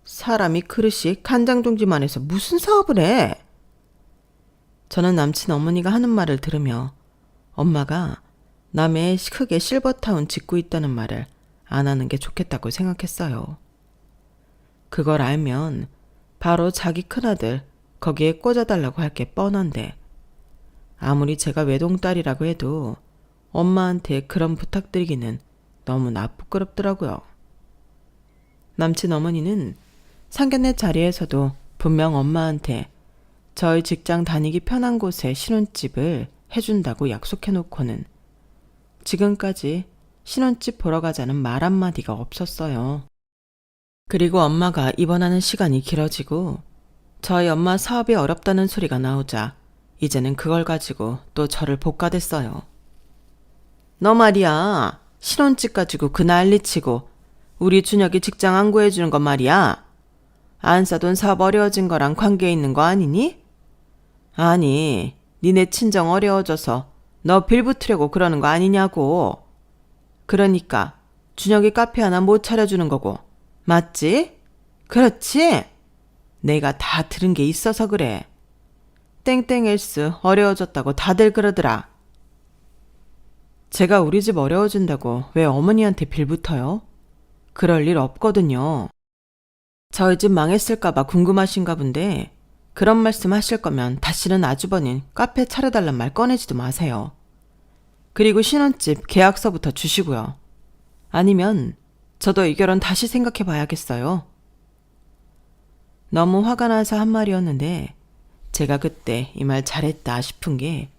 Speaker 1: 사람이 그릇이 간장종지만 해서 무슨 사업을 해? 저는 남친 어머니가 하는 말을 들으며 엄마가 남의 크게 실버타운 짓고 있다는 말을 안 하는 게 좋겠다고 생각했어요. 그걸 알면 바로 자기 큰아들 거기에 꽂아달라고 할 게 뻔한데 아무리 제가 외동딸이라고 해도 엄마한테 그런 부탁드리기는 너무나 부끄럽더라고요. 남친 어머니는 상견례 자리에서도 분명 엄마한테 저희 직장 다니기 편한 곳에 신혼집을 해준다고 약속해놓고는 지금까지 신혼집 보러 가자는 말 한마디가 없었어요. 그리고 엄마가 입원하는 시간이 길어지고 저희 엄마 사업이 어렵다는 소리가 나오자 이제는 그걸 가지고 또 저를 볶아댔어요. 너 말이야, 신혼집 가지고 그 난리치고 우리 준혁이 직장 안 구해주는 건 말이야. 안 싸돈 사업 어려워진 거랑 관계 있는 거 아니니? 아니, 니네 친정 어려워져서 너 빌붙으려고 그러는 거 아니냐고. 그러니까 준혁이 카페 하나 못 차려주는 거고. 맞지? 그렇지? 내가 다 들은 게 있어서 그래. 땡땡헬스 어려워졌다고 다들 그러더라. 제가 우리 집 어려워진다고 왜 어머니한테 빌붙어요? 그럴 일 없거든요. 저희 집 망했을까봐 궁금하신가 본데 그런 말씀 하실 거면 다시는 아주버님 카페 차려달란 말 꺼내지도 마세요. 그리고 신혼집 계약서부터 주시고요. 아니면 저도 이 결혼 다시 생각해 봐야겠어요. 너무 화가 나서 한 말이었는데 제가 그때 이 말 잘했다 싶은 게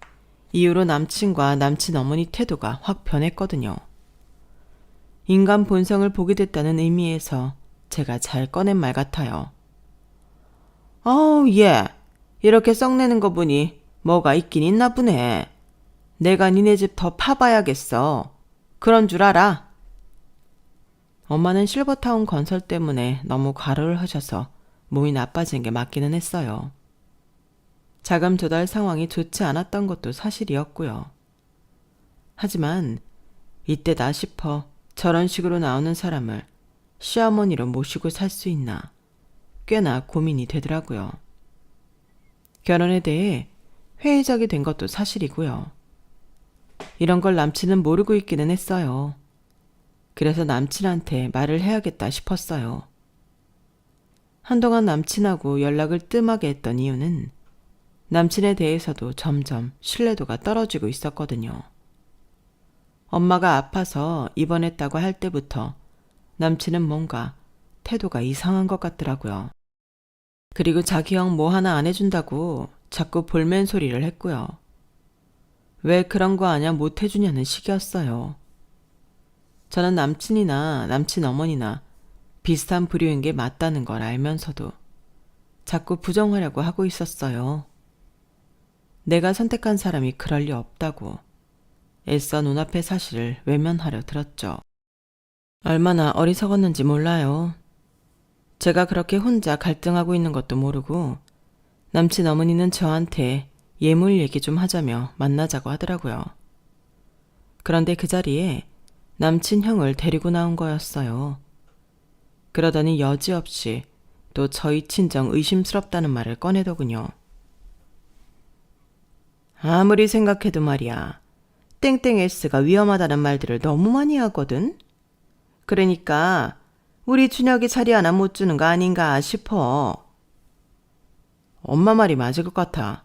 Speaker 1: 이후로 남친과 남친 어머니 태도가 확 변했거든요. 인간 본성을 보게 됐다는 의미에서 제가 잘 꺼낸 말 같아요. 얘 이렇게 썩내는 거 보니 뭐가 있긴 있나 보네. 내가 니네 집 더 파봐야겠어. 그런 줄 알아? 엄마는 실버타운 건설 때문에 너무 과로를 하셔서 몸이 나빠진 게 맞기는 했어요. 자금 조달 상황이 좋지 않았던 것도 사실이었고요. 하지만 이때다 싶어 저런 식으로 나오는 사람을 시어머니로 모시고 살 수 있나 꽤나 고민이 되더라고요. 결혼에 대해 회의적이 된 것도 사실이고요. 이런 걸 남친은 모르고 있기는 했어요. 그래서 남친한테 말을 해야겠다 싶었어요. 한동안 남친하고 연락을 뜸하게 했던 이유는 남친에 대해서도 점점 신뢰도가 떨어지고 있었거든요. 엄마가 아파서 입원했다고 할 때부터 남친은 뭔가 태도가 이상한 것 같더라고요. 그리고 자기 형 뭐 하나 안 해준다고 자꾸 볼멘 소리를 했고요. 왜 그런 거 아냐 못 해주냐는 식이었어요. 저는 남친이나 남친 어머니나 비슷한 부류인 게 맞다는 걸 알면서도 자꾸 부정하려고 하고 있었어요. 내가 선택한 사람이 그럴 리 없다고 애써 눈앞의 사실을 외면하려 들었죠. 얼마나 어리석었는지 몰라요. 제가 그렇게 혼자 갈등하고 있는 것도 모르고 남친 어머니는 저한테 예물 얘기 좀 하자며 만나자고 하더라고요. 그런데 그 자리에 남친 형을 데리고 나온 거였어요. 그러더니 여지없이 또 저희 친정 의심스럽다는 말을 꺼내더군요. 아무리 생각해도 말이야. 땡땡S가 위험하다는 말들을 너무 많이 하거든. 그러니까 우리 준혁이 자리 하나 못 주는 거 아닌가 싶어. 엄마 말이 맞을 것 같아.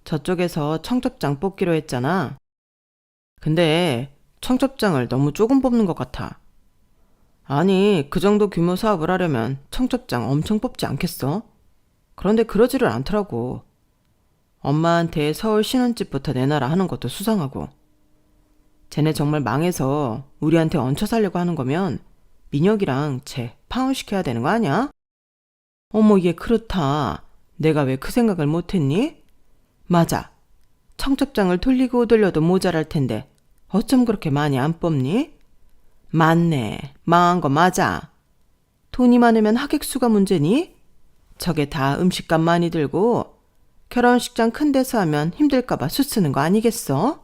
Speaker 1: 저쪽에서 청첩장 뽑기로 했잖아. 근데 청첩장을 너무 조금 뽑는 것 같아. 아니, 그 정도 규모 사업을 하려면 청첩장 엄청 뽑지 않겠어? 그런데 그러지를 않더라고. 엄마한테 서울 신혼집부터 내놔라 하는 것도 수상하고. 쟤네 정말 망해서 우리한테 얹혀 살려고 하는 거면 민혁이랑 쟤 파혼시켜야 되는 거 아니야? 어머, 얘 그렇다. 내가 왜 그 생각을 못했니? 맞아. 청첩장을 돌리고 돌려도 모자랄 텐데 어쩜 그렇게 많이 안 뽑니? 맞네. 망한 거 맞아. 돈이 많으면 하객수가 문제니? 저게 다 음식값 많이 들고 결혼식장 큰 데서 하면 힘들까봐 수 쓰는 거 아니겠어?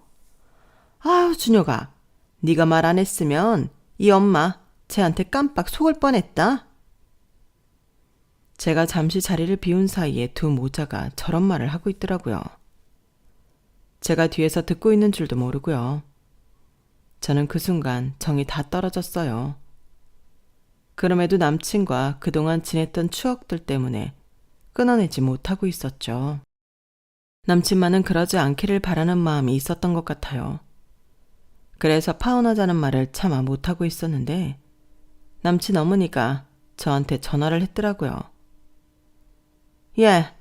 Speaker 1: 아유, 준혁아. 네가 말 안 했으면 이 엄마 쟤한테 깜빡 속을 뻔했다. 제가 잠시 자리를 비운 사이에 두 모자가 저런 말을 하고 있더라고요. 제가 뒤에서 듣고 있는 줄도 모르고요. 저는 그 순간 정이 다 떨어졌어요. 그럼에도 남친과 그동안 지냈던 추억들 때문에 끊어내지 못하고 있었죠. 남친만은 그러지 않기를 바라는 마음이 있었던 것 같아요. 그래서 파혼하자는 말을 참아 못하고 있었는데 남친 어머니가 저한테 전화를 했더라고요. 예,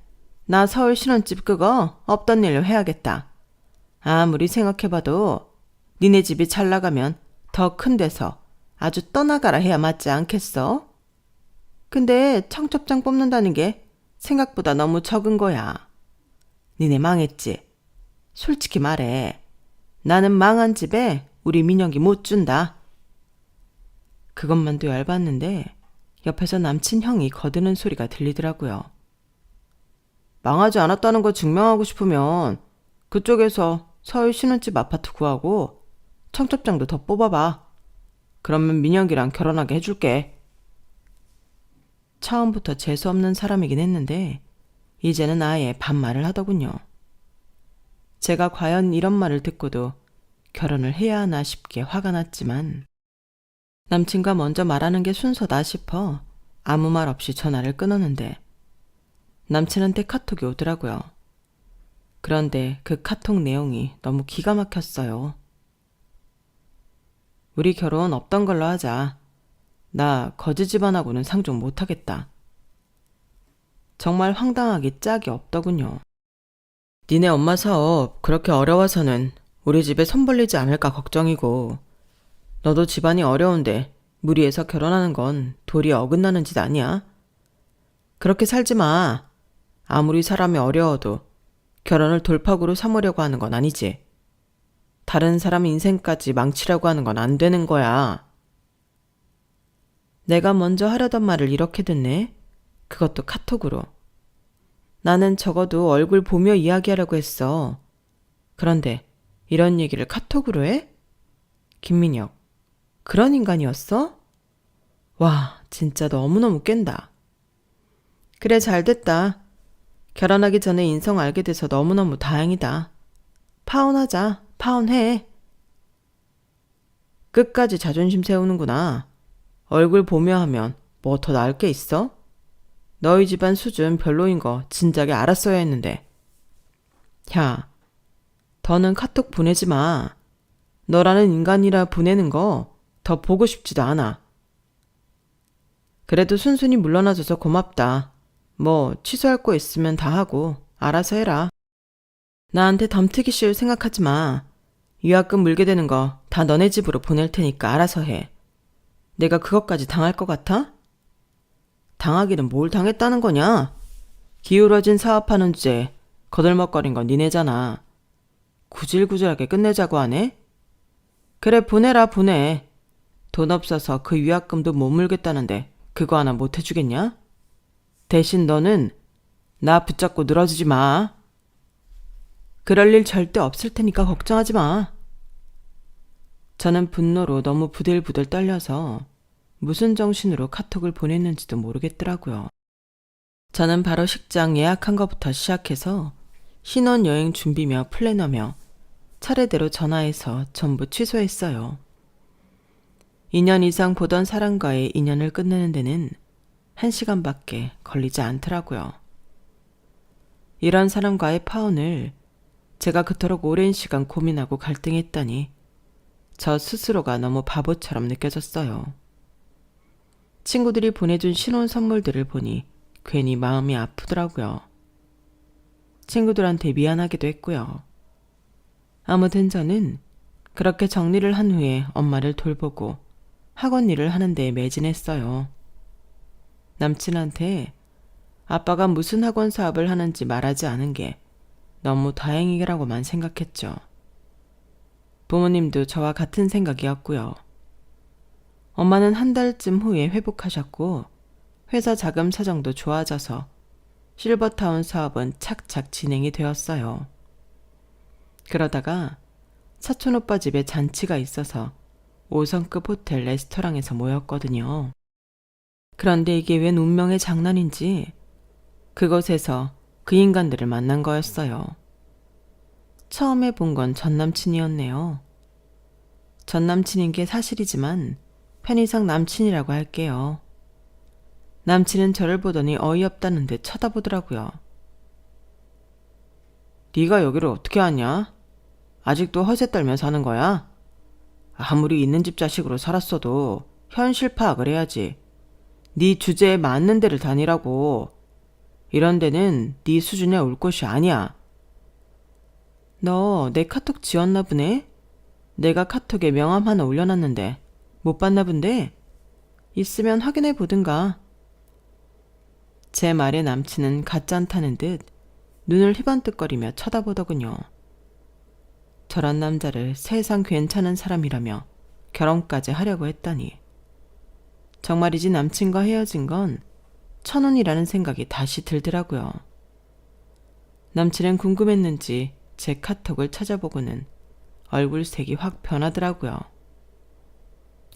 Speaker 1: 나 서울 신혼집 그거 없던 일로 해야겠다. 아무리 생각해봐도 니네 집이 잘 나가면 더 큰 데서 아주 떠나가라 해야 맞지 않겠어? 근데 청첩장 뽑는다는 게 생각보다 너무 적은 거야. 니네 망했지? 솔직히 말해. 나는 망한 집에 우리 민혁이 못 준다. 그것만도 열받는데 옆에서 남친 형이 거드는 소리가 들리더라고요. 망하지 않았다는 거 증명하고 싶으면 그쪽에서 서울 신혼집 아파트 구하고 청첩장도 더 뽑아봐. 그러면 민혁이랑 결혼하게 해줄게. 처음부터 재수없는 사람이긴 했는데 이제는 아예 반말을 하더군요. 제가 과연 이런 말을 듣고도 결혼을 해야 하나 싶게 화가 났지만 남친과 먼저 말하는 게 순서다 싶어 아무 말 없이 전화를 끊었는데 남친한테 카톡이 오더라고요. 그런데 그 카톡 내용이 너무 기가 막혔어요. 우리 결혼 없던 걸로 하자. 나 거지 집안하고는 상종 못하겠다. 정말 황당하기 짝이 없더군요. 니네 엄마 사업 그렇게 어려워서는 우리 집에 손 벌리지 않을까 걱정이고 너도 집안이 어려운데 무리해서 결혼하는 건 도리 어긋나는 짓 아니야? 그렇게 살지 마. 아무리 사람이 어려워도 결혼을 돌파구로 삼으려고 하는 건 아니지. 다른 사람 인생까지 망치려고 하는 건 안 되는 거야. 내가 먼저 하려던 말을 이렇게 듣네. 그것도 카톡으로. 나는 적어도 얼굴 보며 이야기하려고 했어. 그런데 이런 얘기를 카톡으로 해? 김민혁, 그런 인간이었어? 와, 진짜 너무너무 깬다. 그래, 잘됐다. 결혼하기 전에 인성 알게 돼서 너무너무 다행이다. 파혼하자. 파혼해. 끝까지 자존심 세우는구나. 얼굴 보며 하면 뭐 더 나을 게 있어? 너희 집안 수준 별로인 거 진작에 알았어야 했는데. 야, 더는 카톡 보내지 마. 너라는 인간이라 보내는 거 더 보고 싶지도 않아. 그래도 순순히 물러나줘서 고맙다. 뭐 취소할 거 있으면 다 하고 알아서 해라. 나한테 덤트기 씌울 생각하지 마. 유학금 물게 되는 거 다 너네 집으로 보낼 테니까 알아서 해. 내가 그것까지 당할 것 같아? 당하기는 뭘 당했다는 거냐? 기울어진 사업하는 주제에 거들먹거린 건 니네잖아. 구질구질하게 끝내자고 하네? 그래, 보내라, 보내. 돈 없어서 그 유학금도 못 물겠다는데 그거 하나 못 해주겠냐? 대신 너는 나 붙잡고 늘어지지 마. 그럴 일 절대 없을 테니까 걱정하지 마. 저는 분노로 너무 부들부들 떨려서 무슨 정신으로 카톡을 보냈는지도 모르겠더라고요. 저는 바로 식장 예약한 것부터 시작해서 신혼여행 준비며 플래너며 차례대로 전화해서 전부 취소했어요. 2년 이상 보던 사람과의 인연을 끝내는 데는 1시간밖에 걸리지 않더라고요. 이런 사람과의 파혼을 제가 그토록 오랜 시간 고민하고 갈등했다니 저 스스로가 너무 바보처럼 느껴졌어요. 친구들이 보내준 신혼 선물들을 보니 괜히 마음이 아프더라고요. 친구들한테 미안하기도 했고요. 아무튼 저는 그렇게 정리를 한 후에 엄마를 돌보고 학원 일을 하는 데 매진했어요. 남친한테 아빠가 무슨 학원 사업을 하는지 말하지 않은 게 너무 다행이라고만 생각했죠. 부모님도 저와 같은 생각이었고요. 엄마는 한 달쯤 후에 회복하셨고 회사 자금 사정도 좋아져서 실버타운 사업은 착착 진행이 되었어요. 그러다가 사촌오빠 집에 잔치가 있어서 5성급 호텔 레스토랑에서 모였거든요. 그런데 이게 웬 운명의 장난인지 그곳에서 그 인간들을 만난 거였어요. 처음에 본 건 전남친이었네요. 전남친인 게 사실이지만 편의상 남친이라고 할게요. 남친은 저를 보더니 어이없다는 듯 쳐다보더라고요. 네가 여기를 어떻게 왔냐? 아직도 허세 떨며 사는 거야? 아무리 있는 집 자식으로 살았어도 현실 파악을 해야지. 네 주제에 맞는 데를 다니라고. 이런 데는 네 수준에 올 곳이 아니야. 너 내 카톡 지웠나 보네? 내가 카톡에 명함 하나 올려놨는데 못 봤나 본데? 있으면 확인해 보든가. 제 말에 남친은 가짠타는 듯 눈을 희번뜩거리며 쳐다보더군요. 저런 남자를 세상 괜찮은 사람이라며 결혼까지 하려고 했다니. 정말이지 남친과 헤어진 건 천운이라는 생각이 다시 들더라고요. 남친은 궁금했는지 제 카톡을 찾아보고는 얼굴색이 확 변하더라고요.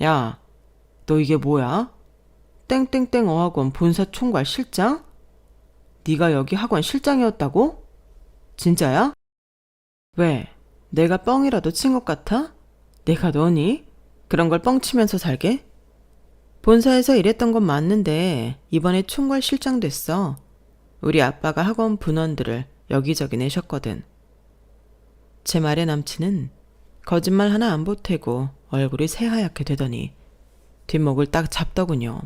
Speaker 1: 야, 너 이게 뭐야? 땡땡땡 어학원 본사 총괄 실장? 네가 여기 학원 실장이었다고? 진짜야? 왜? 내가 뻥이라도 친 것 같아? 내가 너니? 그런 걸 뻥치면서 살게? 본사에서 일했던 건 맞는데 이번에 총괄 실장 됐어. 우리 아빠가 학원 분원들을 여기저기 내셨거든. 제 말에 남친은 거짓말 하나 안 보태고 얼굴이 새하얗게 되더니 뒷목을 딱 잡더군요.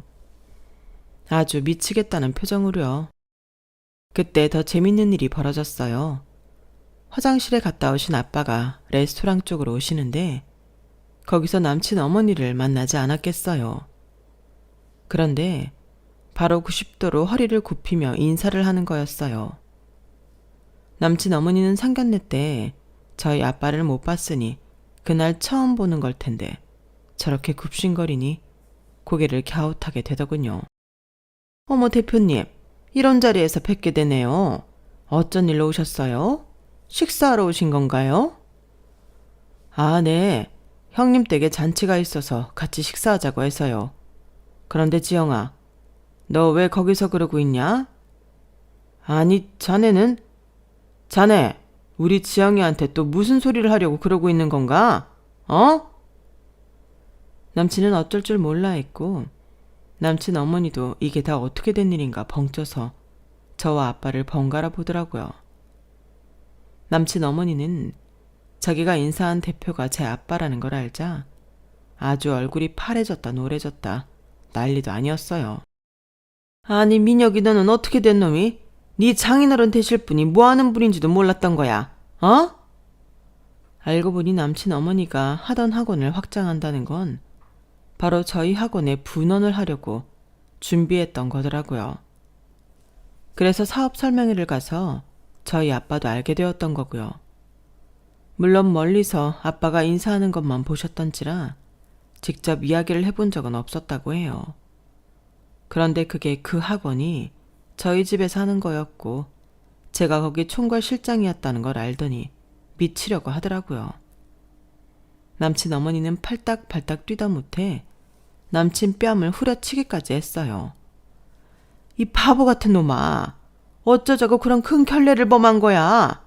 Speaker 1: 아주 미치겠다는 표정으로요. 그때 더 재밌는 일이 벌어졌어요. 화장실에 갔다 오신 아빠가 레스토랑 쪽으로 오시는데 거기서 남친 어머니를 만나지 않았겠어요. 그런데 바로 90도로 허리를 굽히며 인사를 하는 거였어요. 남친 어머니는 상견례 때 저희 아빠를 못 봤으니 그날 처음 보는 걸 텐데 저렇게 굽신거리니 고개를 갸웃하게 되더군요. 어머 대표님, 이런 자리에서 뵙게 되네요. 어쩐 일로 오셨어요? 식사하러 오신 건가요? 아, 네. 형님 댁에 잔치가 있어서 같이 식사하자고 해서요. 그런데 지영아, 너 왜 거기서 그러고 있냐? 아니, 자네는? 자네, 우리 지영이한테 또 무슨 소리를 하려고 그러고 있는 건가? 어? 남친은 어쩔 줄 몰라 했고 남친 어머니도 이게 다 어떻게 된 일인가 벙쪄서 저와 아빠를 번갈아 보더라고요. 남친 어머니는 자기가 인사한 대표가 제 아빠라는 걸 알자 아주 얼굴이 파래졌다 노래졌다 난리도 아니었어요. 아니 민혁이 너는 어떻게 된 놈이? 네 장인어른 되실 분이 뭐하는 분인지도 몰랐던 거야. 어? 알고 보니 남친 어머니가 하던 학원을 확장한다는 건 바로 저희 학원에 분원을 하려고 준비했던 거더라고요. 그래서 사업 설명회를 가서 저희 아빠도 알게 되었던 거고요. 물론 멀리서 아빠가 인사하는 것만 보셨던지라 직접 이야기를 해본 적은 없었다고 해요. 그런데 그게 그 학원이 저희 집에서 하는 거였고 제가 거기 총괄 실장이었다는 걸 알더니 미치려고 하더라고요. 남친 어머니는 팔딱팔딱 뛰다 못해 남친 뺨을 후려치기까지 했어요. 이 바보 같은 놈아, 어쩌자고 그런 큰 결례를 범한 거야.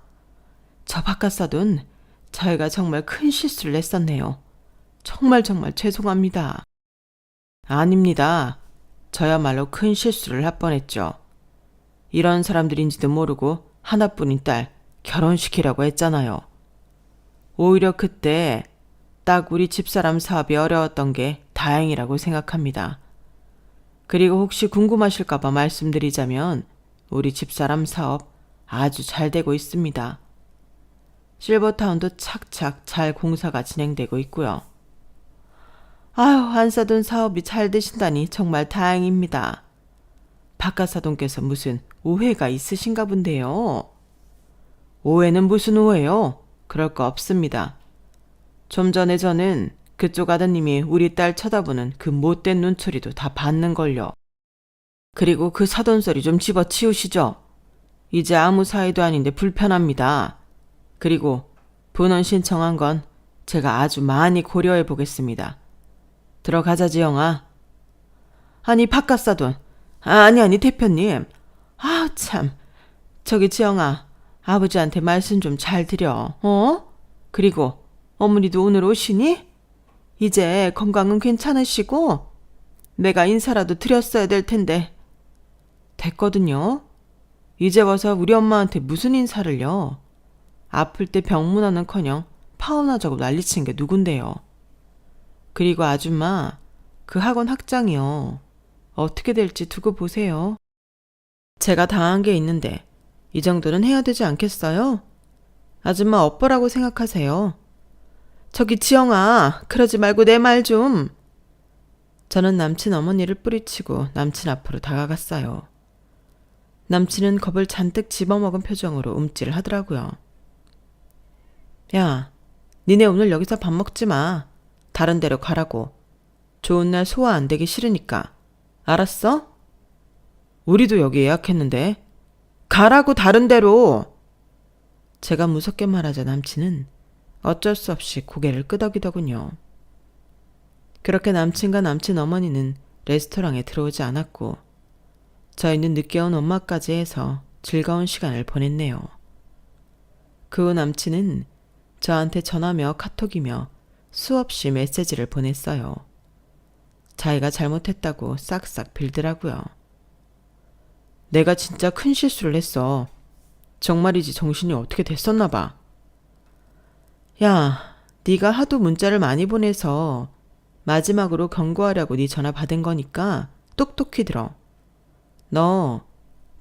Speaker 1: 저 바깥사돈, 저희가 정말 큰 실수를 했었네요. 정말 죄송합니다. 아닙니다. 저야말로 큰 실수를 할 뻔했죠. 이런 사람들인지도 모르고 하나뿐인 딸 결혼시키려고 했잖아요. 오히려 그때 딱 우리 집사람 사업이 어려웠던 게 다행이라고 생각합니다. 그리고 혹시 궁금하실까봐 말씀드리자면 우리 집사람 사업 아주 잘 되고 있습니다. 실버타운도 착착 잘 공사가 진행되고 있고요. 아유, 안사돈 사업이 잘 되신다니 정말 다행입니다. 박가사돈께서 무슨 오해가 있으신가 본데요. 오해는 무슨 오해요? 그럴 거 없습니다. 좀 전에 저는 그쪽 아드님이 우리 딸 쳐다보는 그 못된 눈초리도 다 봤는걸요. 그리고 그 사돈소리 좀 집어치우시죠. 이제 아무 사이도 아닌데 불편합니다. 그리고 분원 신청한 건 제가 아주 많이 고려해 보겠습니다. 들어가자 지영아. 아니 바깥사돈. 아니 대표님. 아 참. 저기 지영아. 아버지한테 말씀 좀 잘 드려. 어? 그리고 어머니도 오늘 오시니? 이제 건강은 괜찮으시고? 내가 인사라도 드렸어야 될 텐데. 됐거든요. 이제 와서 우리 엄마한테 무슨 인사를요. 아플 때 병문안은커녕 파혼하자고 난리친 게 누군데요. 그리고 아줌마, 그 학원 학장이요. 어떻게 될지 두고 보세요. 제가 당한 게 있는데 이 정도는 해야 되지 않겠어요? 아줌마 업보라고 생각하세요. 저기 지영아, 그러지 말고 내 말 좀. 저는 남친 어머니를 뿌리치고 남친 앞으로 다가갔어요. 남친은 겁을 잔뜩 집어먹은 표정으로 움찔을 하더라고요. 야, 니네 오늘 여기서 밥 먹지 마. 다른 데로 가라고. 좋은 날 소화 안 되기 싫으니까. 알았어? 우리도 여기 예약했는데. 가라고 다른 데로. 제가 무섭게 말하자 남친은 어쩔 수 없이 고개를 끄덕이더군요. 그렇게 남친과 남친 어머니는 레스토랑에 들어오지 않았고 저희는 늦게 온 엄마까지 해서 즐거운 시간을 보냈네요. 그 후 남친은 저한테 전화며 카톡이며 수없이 메시지를 보냈어요. 자기가 잘못했다고 싹싹 빌더라고요. 내가 진짜 큰 실수를 했어. 정말이지 정신이 어떻게 됐었나 봐. 야, 네가 하도 문자를 많이 보내서 마지막으로 경고하려고 네 전화 받은 거니까 똑똑히 들어. 너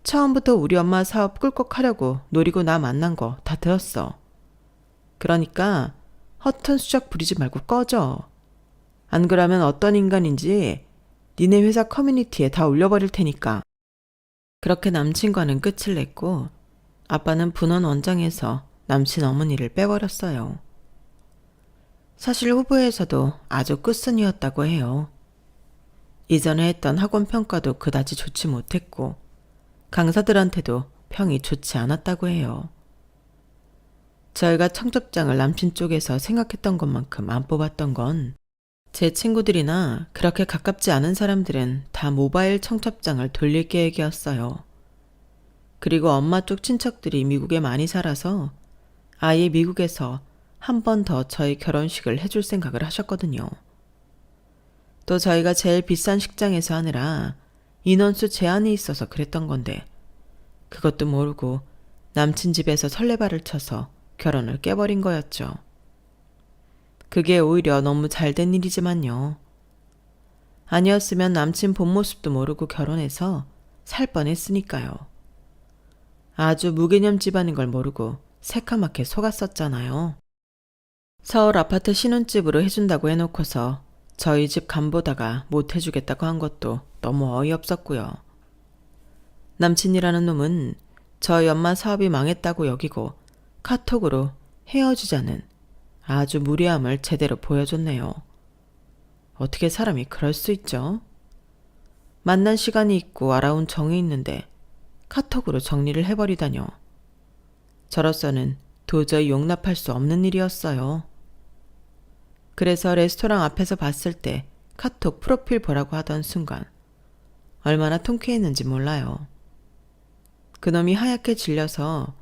Speaker 1: 처음부터 우리 엄마 사업 꿀꺽하려고 노리고 나 만난 거 다 들었어. 그러니까 허튼 수작 부리지 말고 꺼져. 안 그러면 어떤 인간인지 니네 회사 커뮤니티에 다 올려버릴 테니까. 그렇게 남친과는 끝을 냈고 아빠는 분원 원장에서 남친 어머니를 빼버렸어요. 사실 후보에서도 아주 끝순이었다고 해요. 이전에 했던 학원 평가도 그다지 좋지 못했고 강사들한테도 평이 좋지 않았다고 해요. 저희가 청첩장을 남친 쪽에서 생각했던 것만큼 안 뽑았던 건 제 친구들이나 그렇게 가깝지 않은 사람들은 다 모바일 청첩장을 돌릴 계획이었어요. 그리고 엄마 쪽 친척들이 미국에 많이 살아서 아예 미국에서 한 번 더 저희 결혼식을 해줄 생각을 하셨거든요. 또 저희가 제일 비싼 식장에서 하느라 인원수 제한이 있어서 그랬던 건데 그것도 모르고 남친 집에서 설레발을 쳐서 결혼을 깨버린 거였죠. 그게 오히려 너무 잘된 일이지만요. 아니었으면 남친 본 모습도 모르고 결혼해서 살 뻔했으니까요. 아주 무개념 집안인 걸 모르고 새카맣게 속았었잖아요. 서울 아파트 신혼집으로 해준다고 해놓고서 저희 집 간보다가 못 해주겠다고 한 것도 너무 어이없었고요. 남친이라는 놈은 저희 엄마 사업이 망했다고 여기고 카톡으로 헤어지자는 아주 무례함을 제대로 보여줬네요. 어떻게 사람이 그럴 수 있죠? 만난 시간이 있고 알아온 정이 있는데 카톡으로 정리를 해버리다뇨. 저로서는 도저히 용납할 수 없는 일이었어요. 그래서 레스토랑 앞에서 봤을 때 카톡 프로필 보라고 하던 순간 얼마나 통쾌했는지 몰라요. 그놈이 하얗게 질려서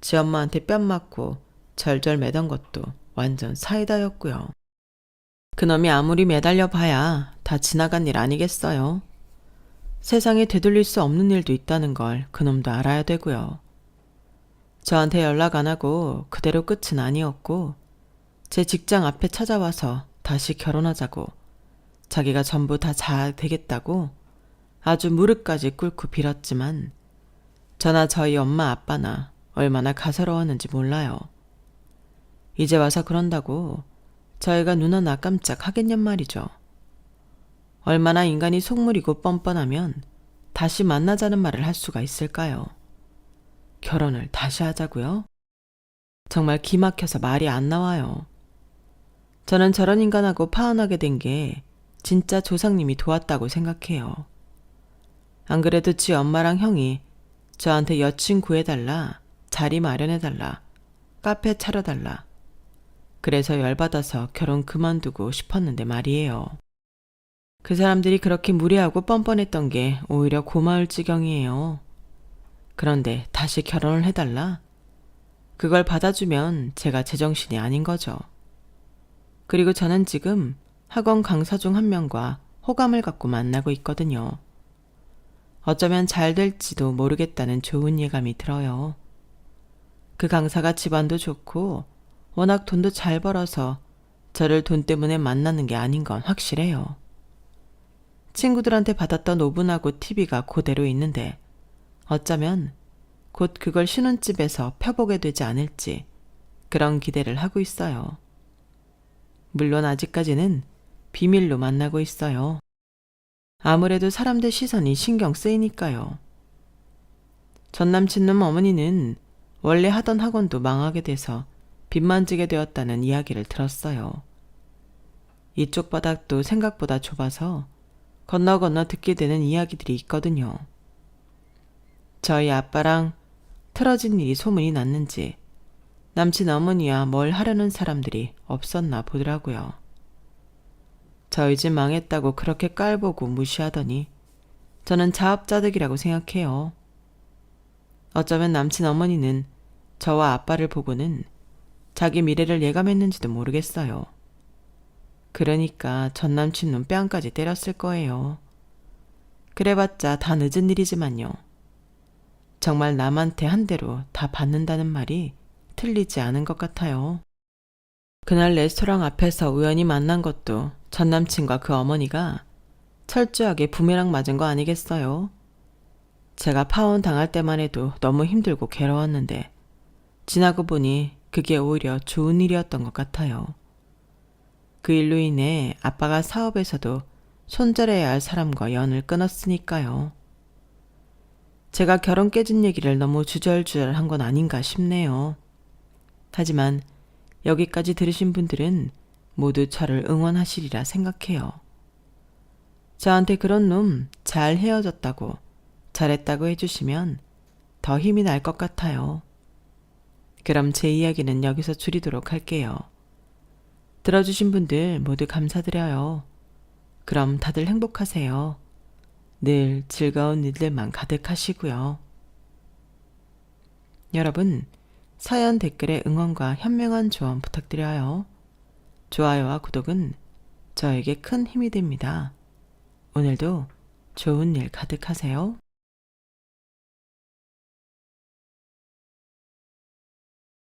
Speaker 1: 지 엄마한테 뺨 맞고 절절 매던 것도 완전 사이다였고요. 그놈이 아무리 매달려 봐야 다 지나간 일 아니겠어요. 세상에 되돌릴 수 없는 일도 있다는 걸 그놈도 알아야 되고요. 저한테 연락 안 하고 그대로 끝은 아니었고 제 직장 앞에 찾아와서 다시 결혼하자고 자기가 전부 다 잘 되겠다고 아주 무릎까지 꿇고 빌었지만 저나 저희 엄마 아빠나 얼마나 가서러웠는지 몰라요. 이제 와서 그런다고 저희가 눈 하나 깜짝 하겠냔 말이죠. 얼마나 인간이 속물이고 뻔뻔하면 다시 만나자는 말을 할 수가 있을까요? 결혼을 다시 하자고요? 정말 기막혀서 말이 안 나와요. 저는 저런 인간하고 파혼하게 된 게 진짜 조상님이 도왔다고 생각해요. 안 그래도 지 엄마랑 형이 저한테 여친 구해달라, 자리 마련해달라, 카페 차려달라. 그래서 열받아서 결혼 그만두고 싶었는데 말이에요. 그 사람들이 그렇게 무례하고 뻔뻔했던 게 오히려 고마울 지경이에요. 그런데 다시 결혼을 해달라? 그걸 받아주면 제가 제정신이 아닌 거죠. 그리고 저는 지금 학원 강사 중 한 명과 호감을 갖고 만나고 있거든요. 어쩌면 잘 될지도 모르겠다는 좋은 예감이 들어요. 그 강사가 집안도 좋고 워낙 돈도 잘 벌어서 저를 돈 때문에 만나는 게 아닌 건 확실해요. 친구들한테 받았던 오븐하고 TV가 그대로 있는데 어쩌면 곧 그걸 신혼집에서 펴보게 되지 않을지 그런 기대를 하고 있어요. 물론 아직까지는 비밀로 만나고 있어요. 아무래도 사람들 시선이 신경 쓰이니까요. 전 남친놈 어머니는 원래 하던 학원도 망하게 돼서 빚만 지게 되었다는 이야기를 들었어요. 이쪽 바닥도 생각보다 좁아서 건너 듣게 되는 이야기들이 있거든요. 저희 아빠랑 틀어진 일이 소문이 났는지 남친 어머니와 뭘 하려는 사람들이 없었나 보더라고요. 저희 집 망했다고 그렇게 깔보고 무시하더니 저는 자업자득이라고 생각해요. 어쩌면 남친 어머니는 저와 아빠를 보고는 자기 미래를 예감했는지도 모르겠어요. 그러니까 전 남친 놈 뺨까지 때렸을 거예요. 그래봤자 다 늦은 일이지만요. 정말 남한테 한 대로 다 받는다는 말이 틀리지 않은 것 같아요. 그날 레스토랑 앞에서 우연히 만난 것도 전 남친과 그 어머니가 철저하게 부메랑 맞은 거 아니겠어요? 제가 파혼 당할 때만 해도 너무 힘들고 괴로웠는데 지나고 보니 그게 오히려 좋은 일이었던 것 같아요. 그 일로 인해 아빠가 사업에서도 손절해야 할 사람과 연을 끊었으니까요. 제가 결혼 깨진 얘기를 너무 주절주절 한 건 아닌가 싶네요. 하지만 여기까지 들으신 분들은 모두 저를 응원하시리라 생각해요. 저한테 그런 놈 잘 헤어졌다고 잘했다고 해주시면 더 힘이 날 것 같아요. 그럼 제 이야기는 여기서 줄이도록 할게요. 들어주신 분들 모두 감사드려요. 그럼 다들 행복하세요. 늘 즐거운 일들만 가득하시고요. 여러분, 사연 댓글에 응원과 현명한 조언 부탁드려요. 좋아요와 구독은 저에게 큰 힘이 됩니다. 오늘도 좋은 일 가득하세요.